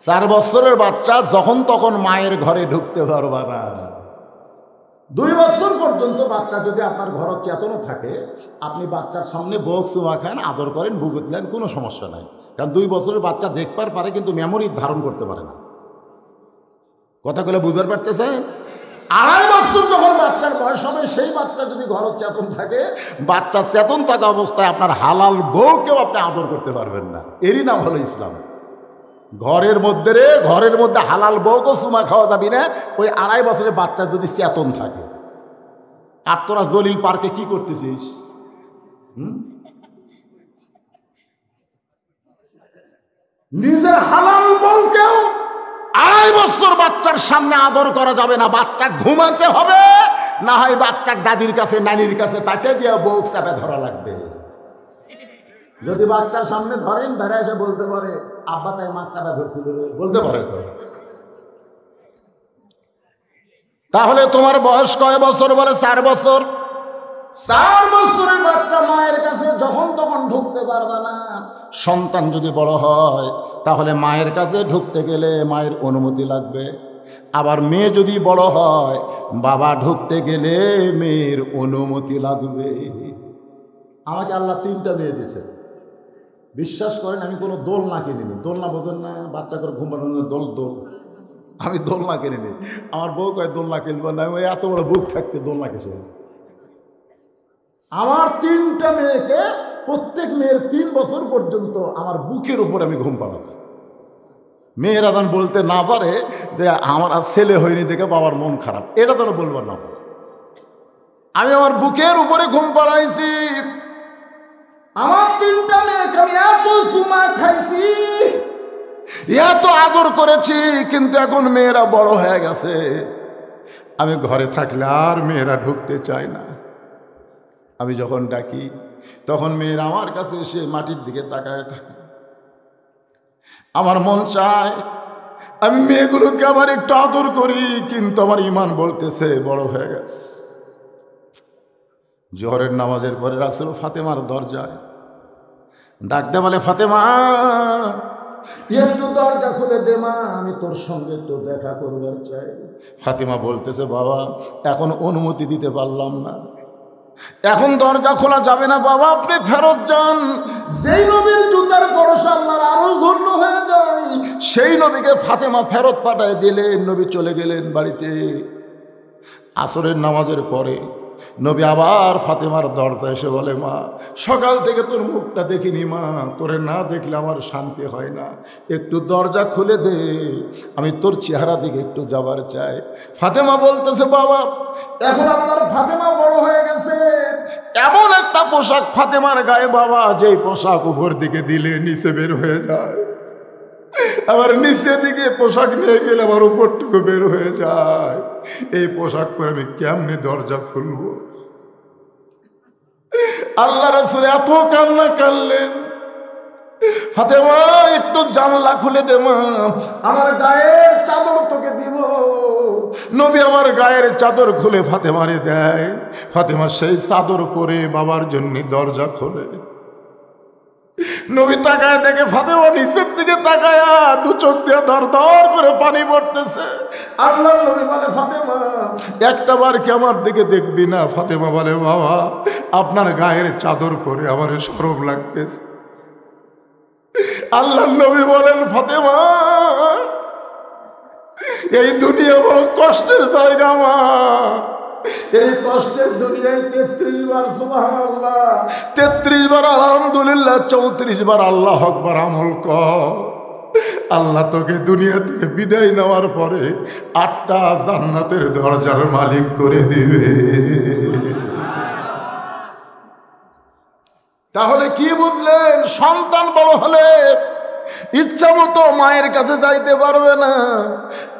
4 বছরের বাচ্চা যখন তখন মায়ের ঘরে ঢুকতে পারবা না। 2 বছর পর্যন্ত বাচ্চা যদি আপনার ঘর চেতনও থাকে, আপনি বাচ্চার সামনে বউ চুমা খান, আদর করেন, বুকে দিলেন, কোনো সমস্যা নাই। কারণ 2 বছরের বাচ্চা দেখবার পারে কিন্তু মেমোরি ধারণ করতে পারে না। কথাগুলো বুঝতে পারতেছেন? 2.5 বছর যখন বাচ্চার বয়স হবে, সেই বাচ্চা যদি ঘর চেতন থাকে, বাচ্চা চেতন থাকা অবস্থায় আপনার হালাল বউকেও আপনি আদর করতে পারবেন না। এরই নাম হলো ইসলাম। ঘরের মধ্যে হালাল বউকেও চুমা খাওয়া যাবি না, ওই 2.5 বছরের বাচ্চা যদি চেতন থাকে। আর তোরা জলিল পার্কে কি করতেছিস? নিজের হালাল বউকেও 2.5 বছর বাচ্চার সামনে আদর করা যাবে না। বাচ্চা ঘুমাতে হবে, না হয় বাচ্চার দাদির কাছে নানির কাছে পাঠিয়ে দিয়ে বউ চাপে ধরা লাগবে। যদি বাচ্চার সামনে ধরেন, বেড়া এসে বলতে পারে আব্বা তাই মা চাপে ধরছিল, বলতে পারে তো। তাহলে তোমার বয়স কয় বছর? বলে 4 বছর। 4 বছরের বাচ্চা মায়ের কাছে যখন তখন ঢুকতে পারবে না। সন্তান যদি বড় হয়, তাহলে মায়ের কাছে ঢুকতে গেলে মায়ের অনুমতি লাগবে। আবার মেয়ে যদি বড় হয়, বাবা ঢুকতে গেলে মেয়ের অনুমতি লাগবে। আমাকে আল্লাহ 3টা মেয়ে দিয়েছে। বিশ্বাস করেন আমি কোনো দোলনা কিনিনি। দোলনা বোঝেন না? বাচ্চা করে ঘুম পাড়ানো দোল। আমি দোলনা কিনিনি। আমার বউ কয় দোলনা কিনবো না। আমি এত বড় বুক থাকতে দোলনা কিসে? আমার 3টা মেয়েকে, প্রত্যেক মেয়ের 3 বছর পর্যন্ত আমার বুকের উপর আমি ঘুম পাড়াচ্ছি। মেয়েরা যেন বলতে না পারে যে আমার আর ছেলে হয়নি দেখে বাবার মন খারাপ, এটা যেন বলবার না পারে। আমি আমার বুকের উপরে ঘুম পাড়াইছি। আমার চুমা খাইছি, এত আদর করেছি, কিন্তু এখন মেয়েরা বড় হয়ে গেছে, আমি ঘরে থাকলে আর মেয়েরা ঢুকতে চায় না। আমি যখন ডাকি তখন মেয়েরা আমার কাছে এসে মাটির দিকে তাকায় থাকে। আমার মন চায় আমি মেয়েগুলোকে আবার একটু আদর করি, কিন্তু আমার ইমান বলতেছে বড় হয়ে গেছে। জোহরের নামাজের পরে রাসূল ফাতেমার দরজায় ডাকতে বলে, ফাতেমা একটু দরজা খুলে দে মা, আমি তোর সঙ্গে একটু দেখা করবার চাই। ফাতেমা বলতেছে, বাবা এখন অনুমতি দিতে পারলাম না, এখন দরজা খোলা যাবে না বাবা, আপনি ফেরত যান। যেই নবীর জুতার ভরসা আল্লাহর আরো ধন্য হয়ে যায়, সেই নবীকে ফাতেমা ফেরত পাঠায় দিলেন। নবী চলে গেলেন বাড়িতে। আসরের নামাজের পরে নবী আবার ফাতেমার দরজা এসে বলে, মা সকাল থেকে তোর মুখটা দেখিনি মা, তোরে না দেখলে আমার শান্তি হয় না, একটু দরজা খুলে দে, আমি তোর চেহারা দিকে একটু যাবার চাই। ফাতেমা বলতেছে, বাবা এখন আপনার ফাতেমা বড় হয়ে গেছে, এমন একটা পোশাক ফাতেমার গায়ে বাবা, যেই পোশাক উপর দিকে দিলে নিচে বের হয়ে যায়, আবার নিচে দিকে পোশাক নিয়ে গেলে আবার উপরটুকু বের হয়ে যায়, এই পোশাক পরে আমি কেমনে দরজা খুলবো? আল্লাহ রাসূল এত কান্না কাঁদলেন, ফাতেমা একটু জানলা খুলে দে মা, আমার গায়ের চাদর তোকে দিব। নবী আমার গায়ের চাদর খুলে ফাতেমারে দেয়। ফাতেমা সেই চাদর পরে বাবার জন্য দরজা খোলে। নবী তাকায় দেখে ফাতেমা নিচের দিকে তাকায়া দু চোখ দিয়ে ধর ধর করে পানি পড়তেছে। আল্লাহ নবী বলে, ফাতেমা একটা বার কি আমার দিকে দেখবি না? ফাতেমা বলে, বাবা আপনার গায়ের চাদর পরে আমার শরম লাগতেছে। আল্লাহ নবী বলেন, ফাতেমা এই দুনিয়া বড় কষ্টের জায়গা মা, এই কষ্টের দুনিয়ায় 33 বার সুবহানাল্লাহ, 33 বার আলহামদুলিল্লাহ, 34 বার আল্লাহ আকবার আমল কর। আল্লাহ তোকে দুনিয়া থেকে বিদায় নেওয়ার পরে 8টা জান্নাতের দরজার মালিক করে দিবে। তাহলে কি বুঝলেন? সন্তান বড় হলে ইচ্ছা মতো মায়ের কাছে যাইতে পারবে না।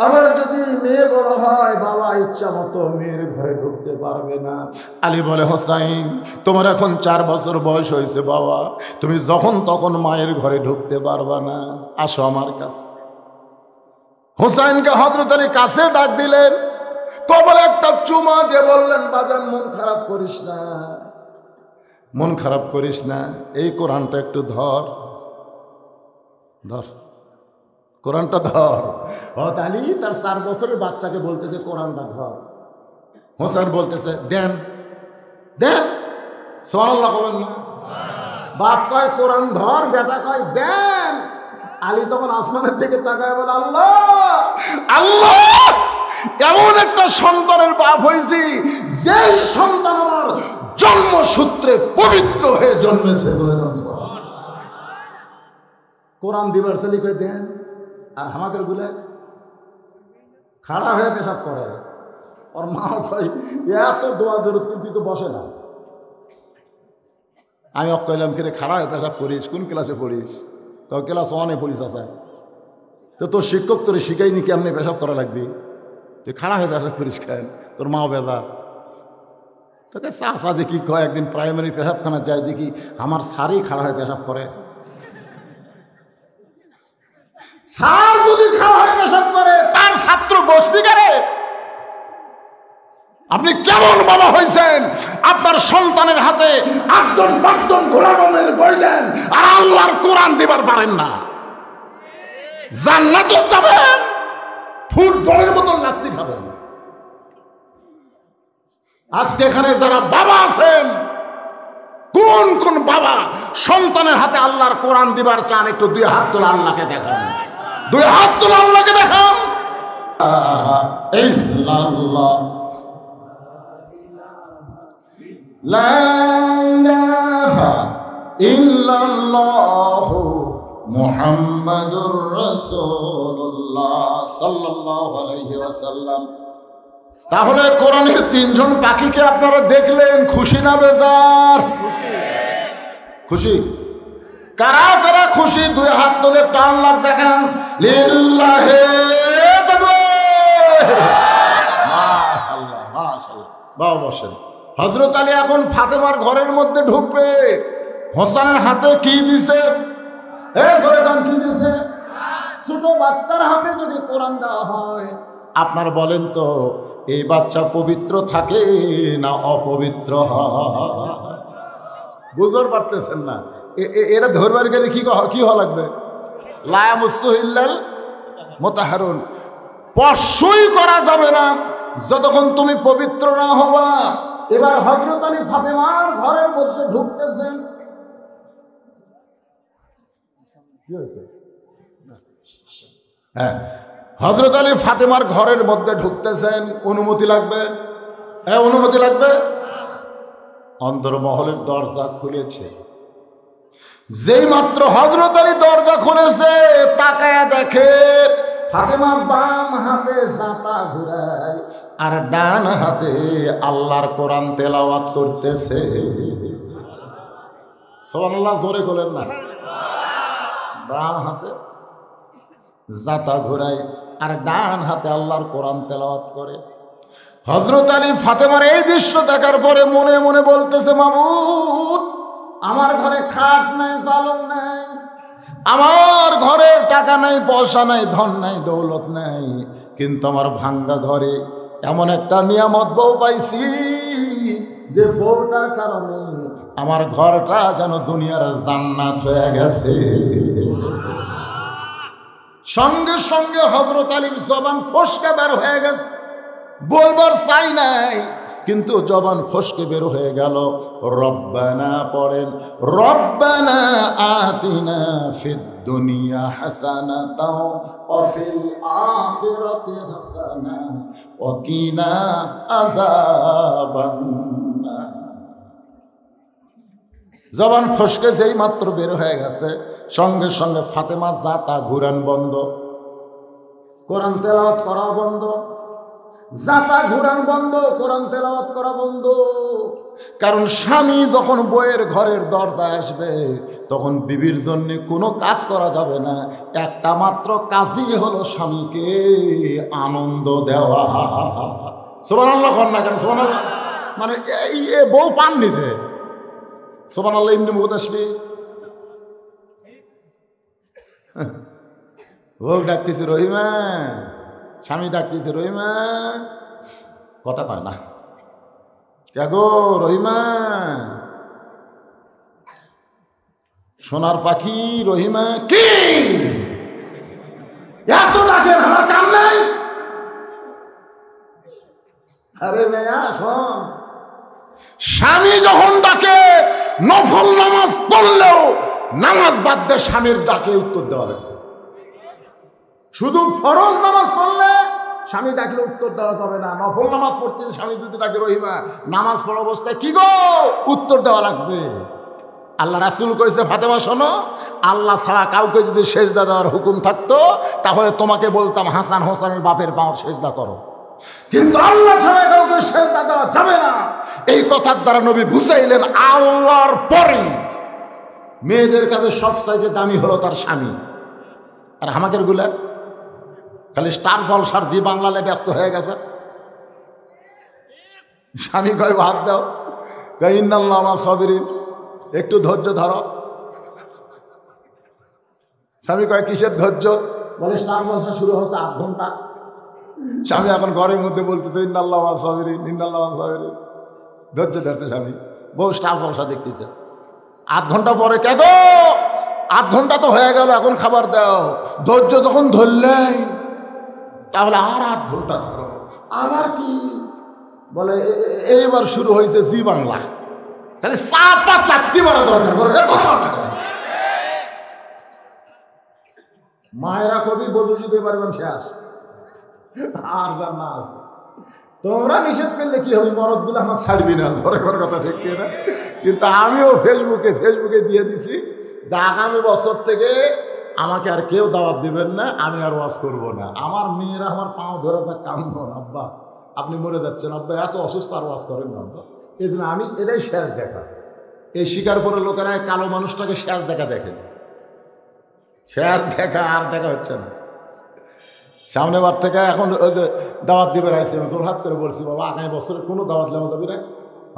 আবার যদি মেয়ে বড় হয়, বাবা ইচ্ছা মতো মেয়ের ঘরে ঢুকতে পারবে না। আলী বলে, হোসাইন তোমার এখন 4 বছর বয়স হয়েছে বাবা, তুমি যখন তখন মায়ের ঘরে ঢুকতে পারবা না, আসো আমার কাছে। হোসাইনকে হযরত আলী কাছে ডাক দিলেন, কবলে একটা চুমা দিয়ে বললেন, বাজান মন খারাপ করিস না, মন খারাপ করিস না, এই কোরআনটা একটু ধর, ধর কোরআনটা ধর। হযরত আলী তার 4 বছরের বাচ্চাকে বলতেছে, কোরআনটা ধর। হোসেন বলতেছে, দেন দেন, সুবহানাল্লাহ বলেন না? বাপ কয় কোরআন ধর, বেটা কয় দেন। আলী তখন আসমানের দিকে তাকায় বলে, আল্লাহ আল্লাহ, এমন একটা সন্তানের বাপ হয়েছি যে সন্তান আমার জন্মসূত্রে পবিত্র হয়ে জন্মেছে। কোরআন দিবার চালি করে দেন, আর হামাকের গুলে খাড়া হয়ে পেশাব করে। ওর মা কয়, এত দোয়া দরুদ কিন্তু তো বসে না। আমি কইলাম, কিরে খাড়া হয়ে পেশাব করিস, কোন ক্লাসে পড়িস? ক্লাস 1-এ পড়িস আছে। তো তোর শিক্ষক তোর শিখাইনি কেমনি পেশাব করা লাগবে, তুই খাড়া হয়ে পেশাব করিস কেন? তোর মাও বেজা। তোকে চাষা যে কি কয়, একদিন প্রাইমারি পেশাবখানা যায়, দেখি আমার স্যারই খাড়া হয়ে পেশাব করে। স্যার যদি খাড়া হয়ে পেশাব করে, তার ছাত্র বসবি কারে? আপনি কেমন বাবা হয়েছেন? আপনার সন্তানের হাতে 8 ঘোড়ামের বই দেন, আর আল্লাহর কোরআন দিবার পারেন না। জান্নাতে যাবেন, ফুটবলের মতো লাত্তি খাবেন। আজকে এখানে যারা বাবা আছেন, কোন কোন বাবা সন্তানের হাতে আল্লাহর কোরআন দিবার চান? একটু 2 হাত তোলা আল্লাহকে দেখান, 2 হাত তোলা আল্লাহকে দেখান। লা ইলাহা ইল্লাল্লাহু মুহাম্মাদুর রাসূলুল্লাহ সাল্লাল্লাহু আলাইহি ওয়াসাল্লাম। তাহলে কোরআনের 3 জন পাখিকে আপনারা দেখলেন, খুশি না বেজার? খুশি। কারা কারা খুশি দুই হাত তুলে টান লাগ দেখান লিল্লাহে তাকবীর। মাশাআল্লাহ মাশাআল্লাহ। বাবা বসেন। হযরত আলী এখন ফাতেমার ঘরের মধ্যে ঢুকবে। হোসেনের হাতে কি দিছে? ধরে গান কি দিছে? ছোট বাচ্চার হাতে যদি কোরআন দেওয়া হয়, আপনার বলেন তো এই বাচ্চা পবিত্র থাকে না অপবিত্র হয়? বুঝতে পারতেছেন না? এরা ধরবার গেলে কি হওয়া লাগবে? লা ইয়ামাসসুহু ইল্লাল মুতাহহারুন। স্পর্শই করা যাবে না যতক্ষণ তুমি পবিত্র না হবা। এবার হযরত আলী ফাতেমার ঘরের মধ্যে ঢুকতেছেন। হ্যাঁ, হযরত আলী ফাতেমার ঘরের মধ্যে ঢুকতেছেন। অনুমতি লাগবে? হ্যাঁ, অনুমতি লাগবে। অন্তর্মহলের দরজা খুলেছে। যেই মাত্র হযরত আলী দরজা খুলেছে, তাকায়া দেখে ফাতেমা বাম হাতে জাতা ঘুরায় আর ডান হাতে আল্লাহর কোরআন তেলাওয়াত করতেছে। সুবহানাল্লাহ, জোরে বলেন না। বাম হাতে জাতা ঘুরায় আর ডান হাতে আল্লাহর কোরআন তেলাওয়াত করে। হযরত আলী ফাতেমার এই দৃশ্য দেখার পরে মনে মনে বলতেছে, মাবুদ, আমার ঘরে খাট নাই, পালং নাই, আমার ঘরে টাকা নাই, পয়সা নাই, ধন নাই, দৌলত নাই, কিন্তু আমার ভাঙ্গা ঘরে এমন একটা নিয়ামত বউ পাইছি যে বউটার কারণে আমার ঘরটা যেন দুনিয়ার জান্নাত হয়ে গেছে। সঙ্গে সঙ্গে হযরত আলীর জবান ফসকে বের হয়ে গেছে। বলবার চাই নাই, কিন্তু জবান ফসকে বের হয়ে গেল। রব্বানা পড়েন, রব্বানা আতিনা ফিদ দুনিয়া হাসানাতাও ওয়া ফিল আখিরাতি হাসানা ওয়া কিনা আযাবান নার। জবান ফসকে যেই মাত্র বের হয়ে গেছে, সঙ্গে সঙ্গে ফাতেমা জাতা ঘুরান বন্ধ, কোরআন তেলাওয়াত করা বন্ধ। জাতা ঘুরান বন্ধ, কোরআন তেলাওয়াত করা বন্ধ। কারণ স্বামী যখন বউয়ের ঘরের দরজায় আসবে, তখন বিবির জন্য কোনো কাজ করা যাবে না। একটা মাত্র কাজই হলো স্বামীকে আনন্দ দেওয়া। সুবহানাল্লাহ কর না কেন? সুবহানাল্লাহ মানে এই বউ পান নিতে। সুবহানাল্লাহ এমনি মুখ আসবে। বউ ডাকতেছে রহিমা, স্বামী ডাকতেছে রহিমা, কথা কয় না। কে গো রহিমা, সোনার পাখি রহিমা। কি এত ডাকেন, আমার কাম নাই? আরে মেয়া শোন, স্বামী যখন ডাকে নফল নামাজ পড়লেও নামাজ বাদ দিয়ে স্বামীর ডাকে উত্তর দেওয়া লাগবে। শুধু ফরজ নামাজ পড়লে স্বামী ডাকলে উত্তর দেওয়া যাবে না। নফল নামাজ পড়তে স্বামী যদি ডাকে রহিমা, নামাজ পড়া অবস্থায় কি গো, উত্তর দেওয়া লাগবে। আল্লাহ রাসূল কইছে, ফাতেমা শোনো, আল্লাহ ছাড়া কাউকে যদি সেজদা দেওয়ার হুকুম থাকতো, তাহলে তোমাকে বলতাম হাসান হোসেনের বাপের পাওয়ার সেজদা করো, কিন্তু আল্লাহ ছাড়া কাউকে সেজদা দেওয়া যাবে না। এই কথার দ্বারা নবী বুঝাইলেন আল্লাহর পরে মেয়েদের কাছে সবচাইতে দামি হলো তার স্বামী। আর আমাদের গুলা খালি স্টার জলসার জি বাংলালে ব্যস্ত হয়ে গেছে। স্বামী কয় ভাত দাও, কয় ইন্নাল্লাহ মা সাবিরিন, একটু ধৈর্য ধরো। স্বামী কয় কিসের ধৈর্য? বলে স্টার জলসা শুরু হচ্ছে 8 ঘন্টা। স্বামী এখন ঘরের মধ্যে বলতেছে ইন্নাল্লাহ মা সাবিরিন, ইন্নাল্লাহ মা সাবিরিন, ধৈর্য ধরছে স্বামী। বউ স্টার জলসা দেখতেছে। 8 ঘন্টা পরে, কে গো 8 ঘন্টা তো হয়ে গেল, এখন খাবার দাও। ধৈর্য যখন ধরলেন, তাহলে আর 8 ঘন্টা ধরো। আবার কি বলে, এইবার শুরু হয়েছে জি বাংলা, তাহলে চাপা চাকতি বড় দরকার। মায়েরা কবি বলু দিতে পারবেন শেষ আর যার না। তোমরা নিষেধ করলে কি হবে, মরদগুলো আমার ছাড়বি না, জোরে করে কথা ঠিক না। কিন্তু আমিও ফেসবুকে দিয়ে দিছি যে আগামী বছর থেকে আমাকে আর কেউ দাওয়াত দিবেন না, আমি আর ওয়াজ করব না। আমার মেয়েরা আমার পাও ধরে থাক, কান্দন, আব্বা আপনি মরে যাচ্ছেন, আব্বা এত অসুস্থ, আর ওয়াজ করেন না আব্বা। এই জন্য আমি এটাই শেষ দেখা, এই শিকারপুরের লোকেরা কালো মানুষটাকে শেষ দেখা দেখেন, শেষ দেখা আর দেখা হচ্ছে না। সামনে বার থেকে এখন ওই যে দাওয়াত দিবে রাখছে, জোরহাত করে বলছি বাবা আগামী বছরের কোনো দাওয়াত নেওয়া যাবে না,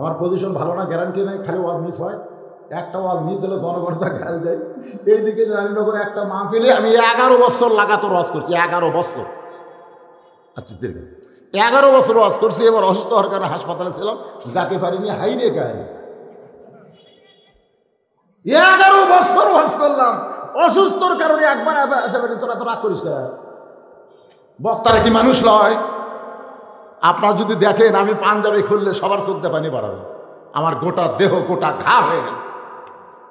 আমার পজিশন ভালো না, গ্যারান্টি নেই, খালি ওয়াজ মিস হয়, একটা ওয়াজ মিস হলে জনগণটা গাল দেয়। এইদিকে রানীনগরে একটা মাহফিলে আমি 11 বছর লাগাতার ওয়াজ করছি, 11 বছর। আচ্ছা 11 বছর ওয়াজ করছি। এবার অসুস্থ হওয়ার কারণে হাসপাতালে ছিলাম, যাতে পারিনি, হাইরে গায়ে 11 বছর ওয়াজ করলাম, অসুস্থর কারণে একবার এসে তোরা তো রাগ করিস কেন? বক্তারা কি মানুষ নয়? আপনার যদি দেখেন আমি পাঞ্জাবি খুললে সবার চোখে পানি বাড়াবে। আমার গোটা দেহ গোটা ঘা হয়ে গেছে,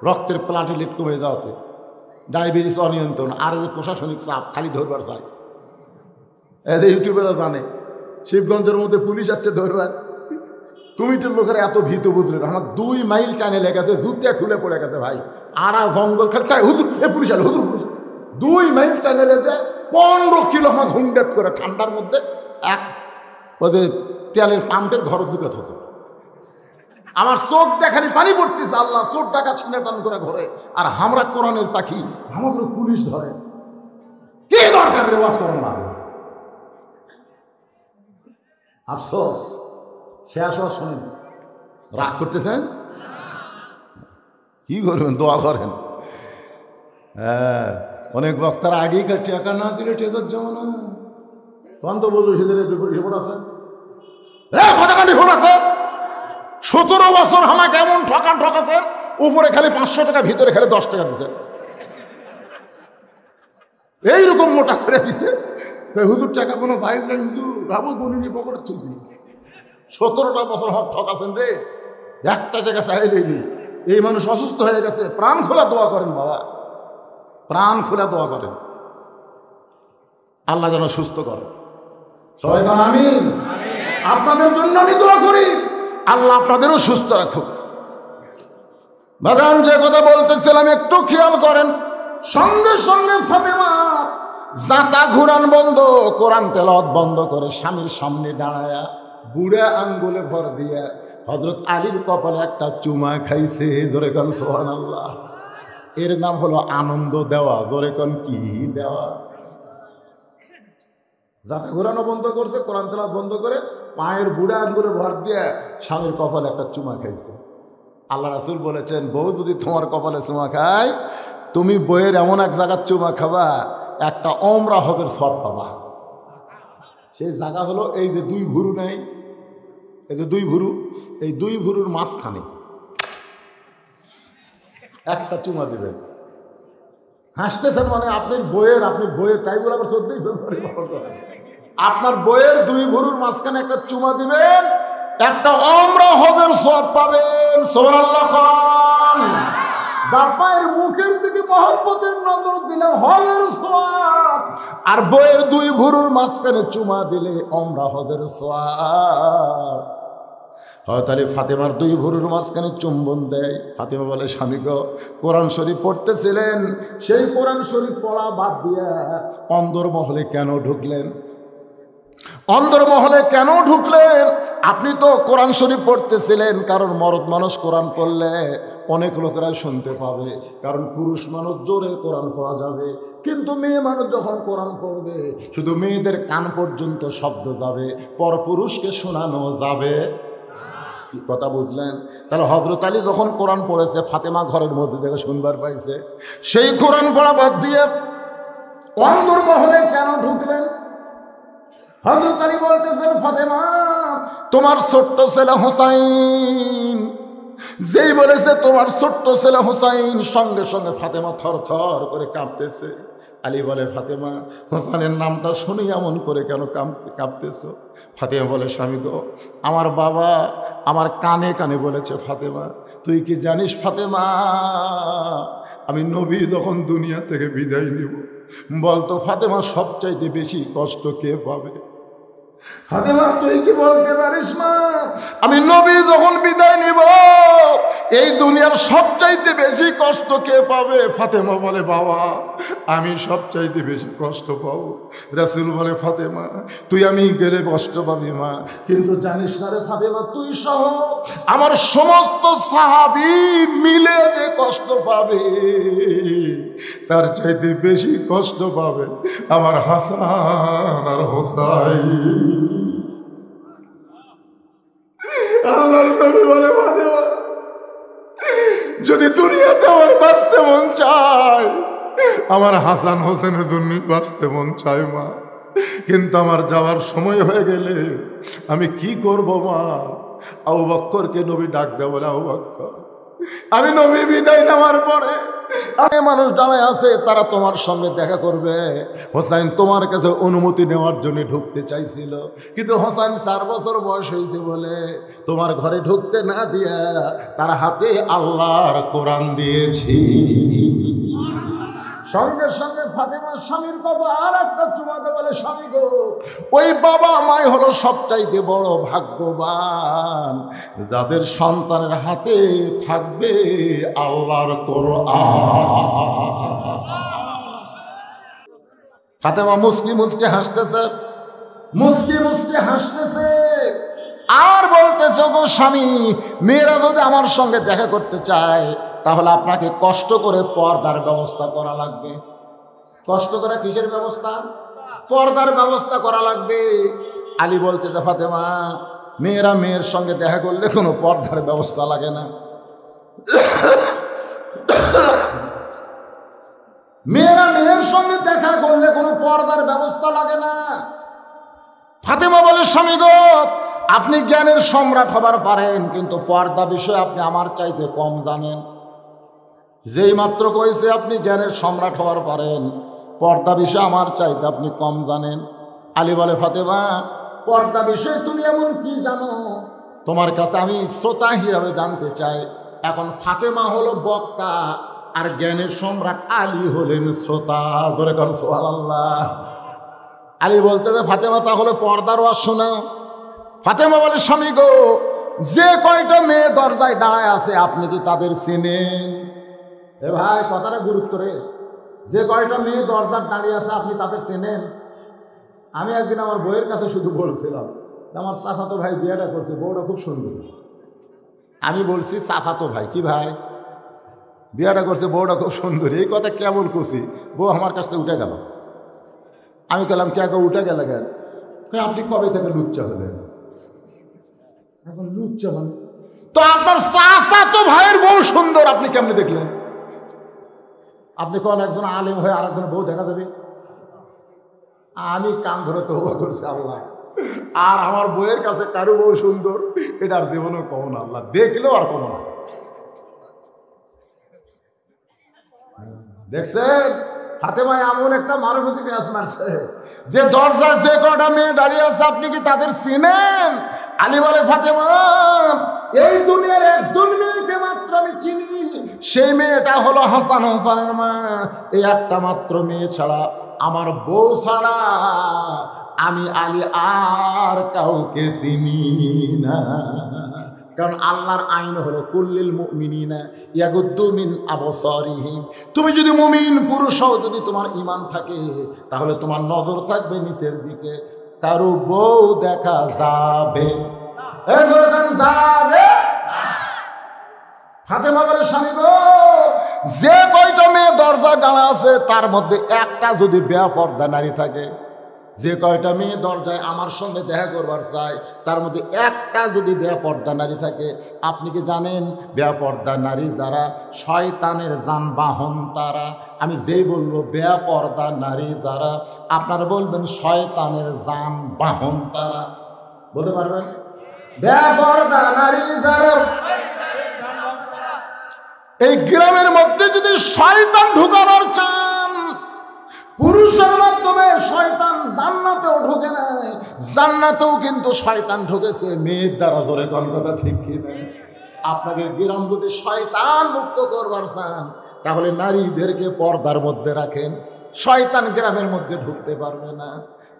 রক্তের প্লাটিলেট কমে যাওয়াতে, ডায়াবেটিস অনিয়ন্ত্রণ, আর যে প্রশাসনিক চাপ খালি ধরবার চাই। এই যে ইউটিউবেরা জানে শিবগঞ্জের মধ্যে পুলিশ আসছে ধরবার, কমিটির লোকেরা এত ভীত বুঝলেন। আমার 2 মাইল টানে লেগেছে, জুতে খুলে পড়ে গেছে ভাই, আড়া জঙ্গল খালি হুজুর এ পুলিশ আলো, হুজুর পুলিশ। 2 মাইল টানে লেগে 15 কিলো আমার ঘুমডেট করে ঠান্ডার মধ্যে এক ওদের তেলের পাম্পের ঘর ঢুকে থাকছে। আমার চোখ দেখানি পানি পড়তেছে, আল্লাহ চোখ টাকা ছিনে টান করে ঘরে, আর আমরা কোরআনের পাখি আমাদের পুলিশ ধরে। কি দরকার রেওয়াজ করো না? আফসোস শেষ হওয়া শুনেন, রাগ করতেছেন, কি করবেন? দোয়া করেন। হ্যাঁ, অনেক বক্তারা আগেই টাকা না দিলে টেজার জমা না, তখন তো বলবো সেদের রিপোর্ট আছে, রিপোর্ট আছে। 17 বছর আমাকে এমন ঠকাছেন, উপরে খালি 500 টাকা, ভিতরে খালি 10 টাকা দিছে, এইরকম মোটা করে দিছে। হুজুর টাকা কোনো সাইজ নেই, হুজুর ভাবো গণিনী পকেটে চলছি। 17টা বছর হক ঠকাছেন রে, একটা টাকা চাইলেনি। এই মানুষ অসুস্থ হয়ে গেছে, প্রাণ খোলা দোয়া করেন বাবা, প্রাণ খোলা দোয়া করেন, আল্লাহ যেন সুস্থ করে। সবাই বলেন আমিন। আপনাদের জন্য আমি দোয়া করি, আল্লাহ আপনাদেরও সুস্থ রাখুক। বাজান যে কথা বলতেছিলাম একটু খেয়াল করেন। সঙ্গে সঙ্গে ফাতেমা জাতা ঘুরান বন্ধ, কোরআন তেলাওয়াত বন্ধ করে স্বামীর সামনে দাঁড়ায়া বুড়া আঙ্গুলে ভর দিয়া হযরত আলীর কপালে একটা চুমা খাইছে। জোরে কোন সুবহানাল্লাহ। এর নাম হলো আনন্দ দেওয়া। জোরে কোন কি দেওয়া? জাতা ঘুরানো বন্ধ করছে, কোরআন তেলাওয়াত বন্ধ করে পায়ের বুড়া আঙ্গুলে ভর দিয়ে স্বামীর কপালে একটা চুমা খাইছে। আল্লাহ রাসূল বলেছেন, বউ যদি তোমার কপালে চুমা খায়, তুমি বইয়ের এমন এক জায়গার চুমা খাবা, একটা ওমরা হজের সওয়াব পাবা। সেই জায়গা হলো এই যে 2 ভুরু নেই, এই যে 2 ভুরু, এই 2 ভুরুর মাঝখানে একটা চুমা দিবেন। হাসতেছেন মানে আপনি বইয়ের তাই বলে আবার 14 ফেব্রুয়ারি পালন করেন। আপনার বইয়ের 2 ভুরুর মাঝখানে একটা চুমা দিবেন, একটা ওমরা হজের সওয়াব পাবেন। সুবহানাল্লাহ খান। বাপায়ের মুখের দিকে মহব্বতের নজর দিলে হজের সওয়াব, আর বইয়ের 2 ভুরুর মাঝখানে চুমা দিলে ওমরা হজের সওয়াব। হযরত আলী ফাতেমার 2 ভুরুর মাঝখানে চুম্বন দেয়। ফাতেমা বলে, স্বামী গো, কোরআন শরীফ পড়তেছিলেন, সেই কোরআন শরীফ পড়া বাদ দিয়া অন্দরমহলে কেন ঢুকলেন? অন্দরমহলে কেন ঢুকলেন? আপনি তো কোরআন শরীফ পড়তেছিলেন, কারণ মরদ মানুষ কোরআন পড়লে অনেক লোকেরা শুনতে পাবে, কারণ পুরুষ মানুষ জোরে কোরআন পড়া যাবে, কিন্তু মেয়ে মানুষ যখন কোরআন পড়বে শুধু মেয়েদের কান পর্যন্ত শব্দ যাবে, পরপুরুষকে শোনানো যাবে। কি কথা বুঝলেন? তাহলে হযরত আলী যখন কোরআন পড়েছে, ফাতেমা ঘরের মধ্যে থেকে শুনবার পাইছে, সেই কোরআন পড়া বাদ দিয়ে অন্দরমহলে কেন ঢুকলেন? হযরত আলী বলতেছেন, ফাতেমা তোমার ছোট্ট ছেলে হোসাইন, যেই বলেছে তোমার ছোট্ট ছেলে হোসাইন, সঙ্গে সঙ্গে ফাতেমা থর থর করে কাঁপতেছে। আলী বলে, ফাতেমা হোসাইনের নামটা শুনি এমন করে কেন কাঁপতেছ? ফাতেমা বলে, স্বামী গো, আমার বাবা আমার কানে কানে বলেছে, ফাতেমা তুই কি জানিস ফাতেমা, আমি নবী যখন দুনিয়া থেকে বিদায় নিব, বলতো ফাতেমা সবচাইতে বেশি কষ্ট কে পাবে? ফাতেমা তুই কি বলতে পারিস না, আমি নবী যখন বিদায় নিব এই দুনিয়ার সবচাইতে বেশি কষ্ট কে পাবে? ফাতেমা বলে বাবা আমি সবচাইতে বেশি কষ্ট পাবো। রাসূল বলে ফাতেমা তুই আমি গেলে কষ্ট পাবি মা, কিন্তু জানিস না রে ফাতেমা তুই সহ আমার সমস্ত সাহাবী মিলে যে কষ্ট পাবে তার চাইতে বেশি কষ্ট পাবে আমার হাসান আর হোসাইন। আল্লাহর নবী বলে ফাতেমা যদি দুনিয়াতে আমার বাঁচতে মন চায় আমার হাসান হোসেনের জন্য বাঁচতে মন চায় মা, কিন্তু আমার যাওয়ার সময় হয়ে গেলে আমি কি করব মা? আবু বকরকে নবী ডাক দেয় বলে আবু বকর আমি নবী বিদায় নেওয়ার পরে অনেক মানুষ দাঁড়ায় আছে তারা তোমার সঙ্গে দেখা করবে। হোসাইন তোমার কাছে অনুমতি নেওয়ার জন্য ঢুকতে চাইছিল, কিন্তু হোসাইন 4 বছর বয়স হয়েছে বলে তোমার ঘরে ঢুকতে না দিয়া তার হাতে আল্লাহর কোরআন দিয়েছি। সঙ্গে সঙ্গে ফাতেমার স্বামীর বাবা আর একটা চুমাতে বলে স্বামী গো ওই বাবা মাই হলো সবচাইতে বড় ভাগ্যবান যাদের সন্তানের হাতে থাকবে আল্লাহর কোরআন। ফাতেমা মুস্কি মুস্কি হাসতেছে, মুস্কি মুস্কি হাসতেছে আর বলতেছে গো স্বামী মেয়েরা যদি আমার সঙ্গে দেখা করতে চায় তাহলে আপনাকে কষ্ট করে পর্দার ব্যবস্থা করা লাগবে। কষ্ট করে কিসের ব্যবস্থা? পর্দার ব্যবস্থা করা লাগবে। আলী বলতেছে ফাতেমা মেয়েরা মেয়ের সঙ্গে দেখা করলে কোনো পর্দার ব্যবস্থা লাগে না, মেয়েরা মেয়ের সঙ্গে দেখা করলে কোনো পর্দার ব্যবস্থা লাগে না। ফাতেমা বলে স্বামী গো আপনি জ্ঞানের সম্রাট হবার পারেন, কিন্তু পর্দা বিষয়ে আপনি আমার চাইতে কম জানেন। যেই মাত্র কইছে আপনি জ্ঞানের সম্রাট হওয়ার পারেন, পর্দা বিষয়ে আমার চাইতে আপনি কম জানেন। আলী বলে ফাতেমা পর্দা বিষয়ে তুমি এমন কি জানো তোমার কাছে আমি শ্রোতা হিসাবে জানতে চাই। এখন ফাতেমা হলো বক্তা আর জ্ঞানের সম্রাট আলী হলেন শ্রোতা। ধরে কর সুবহানাল্লাহ। আলী বলতে যে ফাতেমা তাহলে পর্দার ওয়াজ শোনাও। ফাতেমা বলে স্বামী গো যে কয়টা মেয়ে দরজায় দাঁড়ায় আছে আপনি কি তাদের চেনেন? এ ভাই কথাটা গুরুত্ব রে, যে কয়টা মেয়ে দরজার দাঁড়িয়ে আছে আপনি তাদের চেনেন? আমি একদিন আমার বইয়ের কাছে শুধু বলছিলাম আমার চাচাতো ভাই বিয়েটা করছে, বউটা খুব সুন্দর। আমি বলছি চাচাতো ভাই কি ভাই বিয়েটা করছে বউটা খুব সুন্দর, এই কথা কেমন করছি? বউ আমার কাছ থেকে উঠে গেল। আমি বললাম কে উঠে গেলে কেন? আপনি কবে থেকে লুচ্চা হলেন? এখন লুচ্চা মানে তো আপনার চাচাতো ভাইয়ের বউ সুন্দর আপনি কেমনে দেখলেন? আপনি কোন একজন আলেম হয়ে আরেকজন বউ দেখা যাবে? আমি কান ধরে তওবা করছি আল্লাহ আর আমার বউয়ের কাছে কারো বউ সুন্দর এটার জীবনে কম না, আল্লাহ দেখলেও আর কম না। দেখছেন ফাতেমা এমন একটা মারুফতি পেঁয়াজ মারছে যে দরজা যে কটা মেয়ে দাঁড়িয়ে আছে আপনি কি তাদের চিনেন? আলী বলে ফাতেমা এই দুনিয়ার একজন মেয়েকে মাত্র আমি চিনি, সেই মেয়েটা হলো হাসান হোসেনের মা। এই একটা মাত্র মেয়ে ছাড়া আমার বউ ছাড়া আমি আলী আর কাউকে চিনি না। কারণ আল্লাহর আইন হলো কুল্লিল মুমিনিনা ইয়াগুদ্দু মিন আবসারিহিম। তুমি যদি মুমিন পুরুষ হও, যদি তোমার ঈমান থাকে তাহলে তোমার নজর থাকবে নিচের দিকে, কারো বউ দেখা যাবে যাবে। ফাতেমা বলে স্বামী গো যে কয়টা মেয়ে দরজা দাঁড়া আছে তার মধ্যে একটা যদি বেপরদা নারী থাকে, যে কয়টা মেয়ে দরজায় আমার সঙ্গে দেখা করবার চায় তার মধ্যে একটা যদি বেপরদা নারী থাকে, আপনি কি জানেন বেপরদা নারী যারা শয়তানের যানবাহন তারা? আমি যেই বলবো বেপরদা নারী যারা আপনারা বলবেন শয়তানের যানবাহন তারা। বলতে পারবেন? বেপরদা নারী যারা এই গ্রামের মধ্যে যদি শয়তান ঢুকাবার চান, পুরুষের মাধ্যমে শয়তান জান্নাতেও ঢোকে নাই, জান্নাতেও কিন্তু শয়তান ঢুকেছে মেয়ের দ্বারা। জোরে কোন কথা ঠিক কি না? আপনাকে গ্রাম যদি শয়তান মুক্ত করবার চান তাহলে নারীদেরকে পর্দার মধ্যে রাখেন, শয়তান গ্রামের মধ্যে ঢুকতে পারবে না।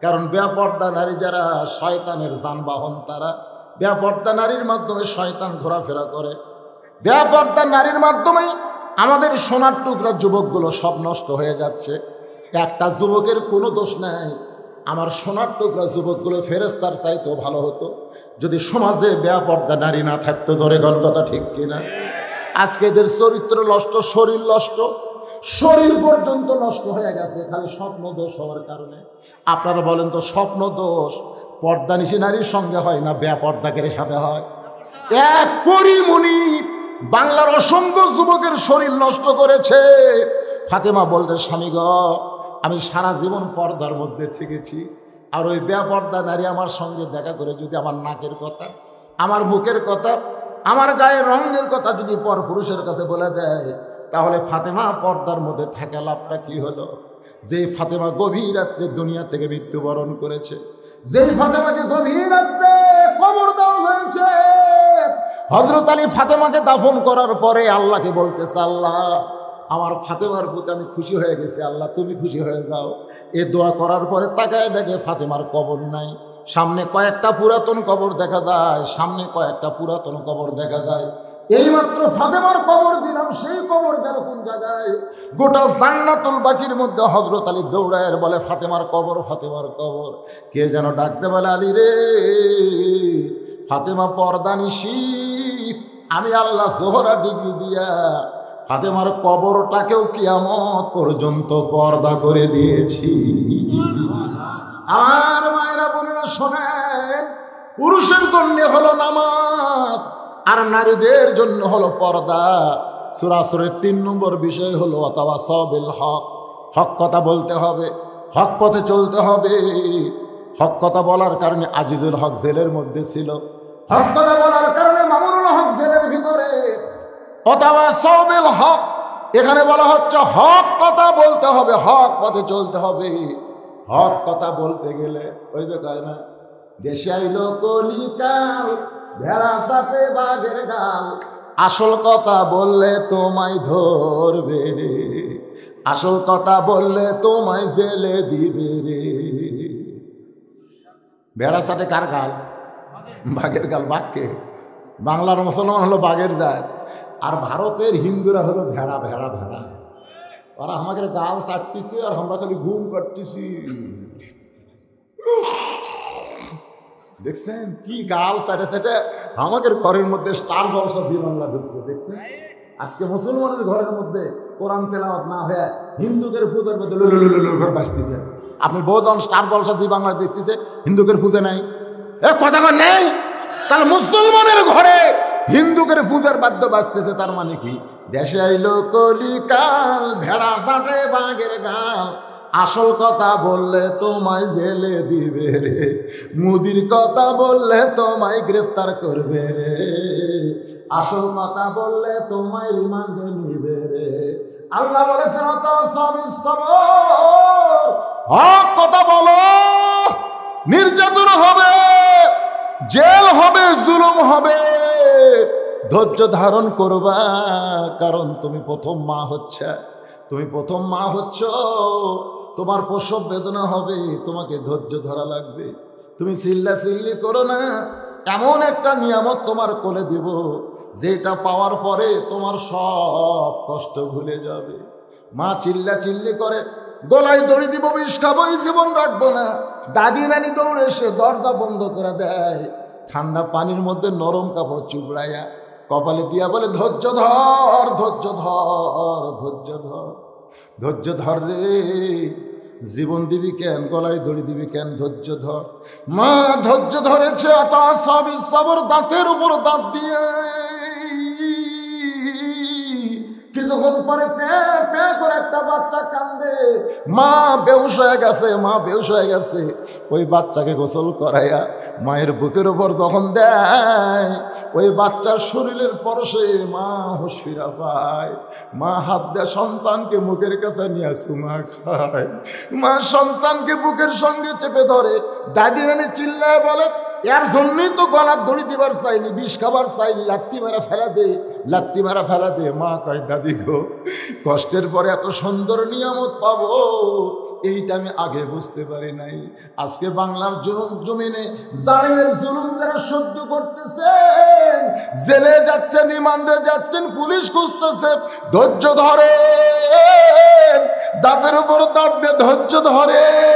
কারণ বেপর্দা নারী যারা শয়তানের যানবাহন তারা। বেপর্দা নারীর মাধ্যমে শয়তান ঘোরাফেরা করে। বেপরদা নারীর মাধ্যমে আমাদের সোনার টুকরা যুবকগুলো সব নষ্ট হয়ে যাচ্ছে। একটা যুবকের কোনো দোষ নাই। আমার সোনার টুকরা যুবকগুলো ফেরেশতার চাইতেও ভালো হতো যদি সমাজে বেপরদা নারী না থাকতো। ধরে কথা ঠিক কিনা? আজকে এদের চরিত্র নষ্ট, শরীর নষ্ট, শরীর পর্যন্ত নষ্ট হয়ে গেছে খালি স্বপ্ন দোষ হওয়ার কারণে। আপনারা বলেন তো, স্বপ্ন দোষ পর্দানিশী নারীর সঙ্গে হয় না বেপরদাকের সাথে হয়? এক পরিমণি বাংলার অসংখ্য যুবকের শরীর নষ্ট করেছে। ফাতেমা বলতে, স্বামী গ, আমি সারা জীবন পর্দার মধ্যে থেকেছি, আর ওই বেপর্দা নারী আমার সঙ্গে দেখা করে যদি আমার নাকের কথা, আমার মুখের কথা, আমার গায়ের রঙের কথা যদি পরপুরুষের কাছে বলে দেয়, তাহলে ফাতেমা পর্দার মধ্যে থাকা লাভটা কি হলো? যেই ফাতেমা গভীর রাত্রে দুনিয়া থেকে মৃত্যুবরণ করেছে, যেই ফাতেমাকে গভীর রাত্রে কবর দেওয়া হয়েছে, হযরত আলী ফাতেমাকে দাফন করার পরে আল্লাহকে বলতেছে, আল্লাহ আমার ফাতেমার প্রতি আমি খুশি হয়ে গেছি, আল্লাহ তুমি খুশি হয়ে যাও। এ দোয়া করার পরে তাকায় দেখে ফাতেমার কবর নাই। সামনে কয়েকটা পুরাতন কবর দেখা যায়, সামনে কয়েকটা পুরাতন কবর দেখা যায়। এইমাত্র ফাতেমার কবর দিলাম, সেই কবর গেল কোন জায়গায়? গোটা জান্নাতুল বাকির মধ্যে হযরত আলী দৌড়ায় বলে, ফাতেমার কবর, ফাতেমার কবর। কে যেন ডাকতে বলে, আলী রে, ফাতেমা পর্দানিশী, আমি আল্লাহ জোহরা ডিগ্রি দিয়া ফাতেমার কবরটাকেও কিয়ামত পর্যন্ত পর্দা করে দিয়েছি। আমার মায়েরা বোনেরা শোনেন, পুরুষের জন্য হলো নামাজ আর নারীদের জন্য হলো পর্দা। সূরা আসরের 3 নম্বর বিষয় হলো ওয়াতাওয়াসাউ বিল হক। হক কথা বলতে হবে, হক পথে চলতে হবে। হক কথা বলার কারণে আজিজুল হক জেলের মধ্যে ছিল, হক কথা বলার কারণে মামুনুল হক জেলের ভিতরে। ওয়াতাওয়াসাউ বিল হক, এখানে বলা হচ্ছে হক কথা বলতে হবে, হক পথে চলতে হবে। হক কথা বলতে গেলে ওই যে কয় না, দেশে আইলো কলিকাল, ভেড়া সাথে বাঘের গাল, আসল কথা বললে তোমায় ধরবে রে, আসল কথা বললে তোমায় জেলে দিবে রে। ভেড়া সাথে কার গাল? বাঘের গাল। বাঘকে বাংলার মুসলমান হলো বাঘের জাত, আর ভারতের হিন্দুরা হলো ভেড়া। ভেড়া ভেড়া ওরা আমাদের গাল চাটতেছে আর আমরা খালি ঘুম কাটতেছি। দেখছেন কি গাল চাটে চাটে আমাদের ঘরের মধ্যে স্টার জলসা জি বাংলা ঢুকছে। দেখছেন আজকে মুসলমানের ঘরের মধ্যে কোরআন তেলাওয়াত না হয়ে হিন্দুদের পূজার মধ্যে ঘর বাঁচতেছে। আপনি বহুজন স্টার জলসা জি বাংলা দেখতেছে, হিন্দুদের পূজা নাই, এ কথা নেই। তাহলে মুসলমানের ঘরে হিন্দুদের পূজার বাদ্য বাজতেছে, তার মানে কি? দেশে আইলো কলিকাল, ভেড়া চাটে বাঘের গাল, আসল কথা বললে তোমায় জেলে দিবে রে, মুদির কথা বললে তোমায় গ্রেফতার করবে রে, আসল কথা বললে তোমায় রিমান্ডে নিবে রে। আল্লাহ বলেছেন হক কথা বলো, নির্যাতন হবে, জেল হবে, জুলুম হবে, ধৈর্য ধারণ করবা, কারণ তুমি প্রথম মা হচ্ছে, তুমি প্রথম মা হচ্ছ, তোমার প্রসব বেদনা হবে, তোমাকে ধৈর্য ধরা লাগবে। তুমি চিল্লা চিল্লি করো না, এমন একটা নিয়ামত তোমার কোলে দিব যেটা পাওয়ার পরে তোমার সব কষ্ট ভুলে যাবে। মা চিল্লা চিল্লি করে, গলায় দড়ি দিব, বিষ খাবো, জীবন রাখবো না। দাদি নানি দৌড়ে এসে দরজা বন্ধ করে দেয়, ঠান্ডা পানির মধ্যে নরম কাপড় চুবড়াইয়া কপালে দিয়া বলে, ধৈর্য ধর, ধৈর্য ধর, ধৈর্য ধর, ধৈর্য ধর রে, জীবন দিবি কেন, গলায় দড়ি দিবি কেন, ধৈর্য ধর। মা ধৈর্য ধরেছে, সবর দাঁতের উপর দাঁত দিয়ে কিছুক্ষণ পরে পে করে একটা বাচ্চা কান্দে, মা বেহুশ হয়ে গেছে, মা বেহুশ হয়ে গেছে। ওই বাচ্চাকে গোসল করাইয়া মায়ের বুকের উপর যখন দেয়, ওই বাচ্চার শরীরের পরশে মা হুঁশ ফিরা পায়। মা হাত দেয় সন্তানকে মুখের কাছে নিয়ে চুমা খায়, মা সন্তানকে বুকের সঙ্গে চেপে ধরে। দাদি নানি চিল্লায় বলে, এর জন্যই তো গলার দড়ি দিবার চাইনি, বিষ খাবার চাইনি, লাত্তি মারা ফেলা দে, লাত্তি মারা ফেলা দে। মা কয়, দাদি গো, কষ্টের পরে এত সুন্দর নিয়ামত পাবো, এইটা আমি আগে বুঝতে পারি নাই। আজকে বাংলার জমিনে জালিমের জুলুম যারা সহ্য করতেছেন, জেলে যাচ্ছেন, রিমান্ডে যাচ্ছেন, পুলিশ খুঁজতেছে, ধৈর্য ধরেন, দাঁতের উপর দাঁত দিয়ে ধৈর্য ধরেন,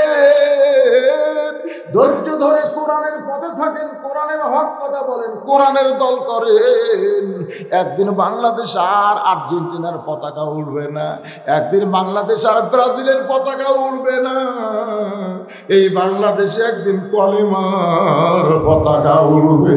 ধৈর্য ধরে কোরআনের পথে থাকেন, কোরআনের হক কথা বলেন, কোরআনের দল করেন। একদিন বাংলাদেশ আর আর্জেন্টিনার পতাকা উড়বে না, একদিন বাংলাদেশ আর ব্রাজিলের পতাকা উড়বে না, এই বাংলাদেশে একদিন কলেমার পতাকা উড়বে।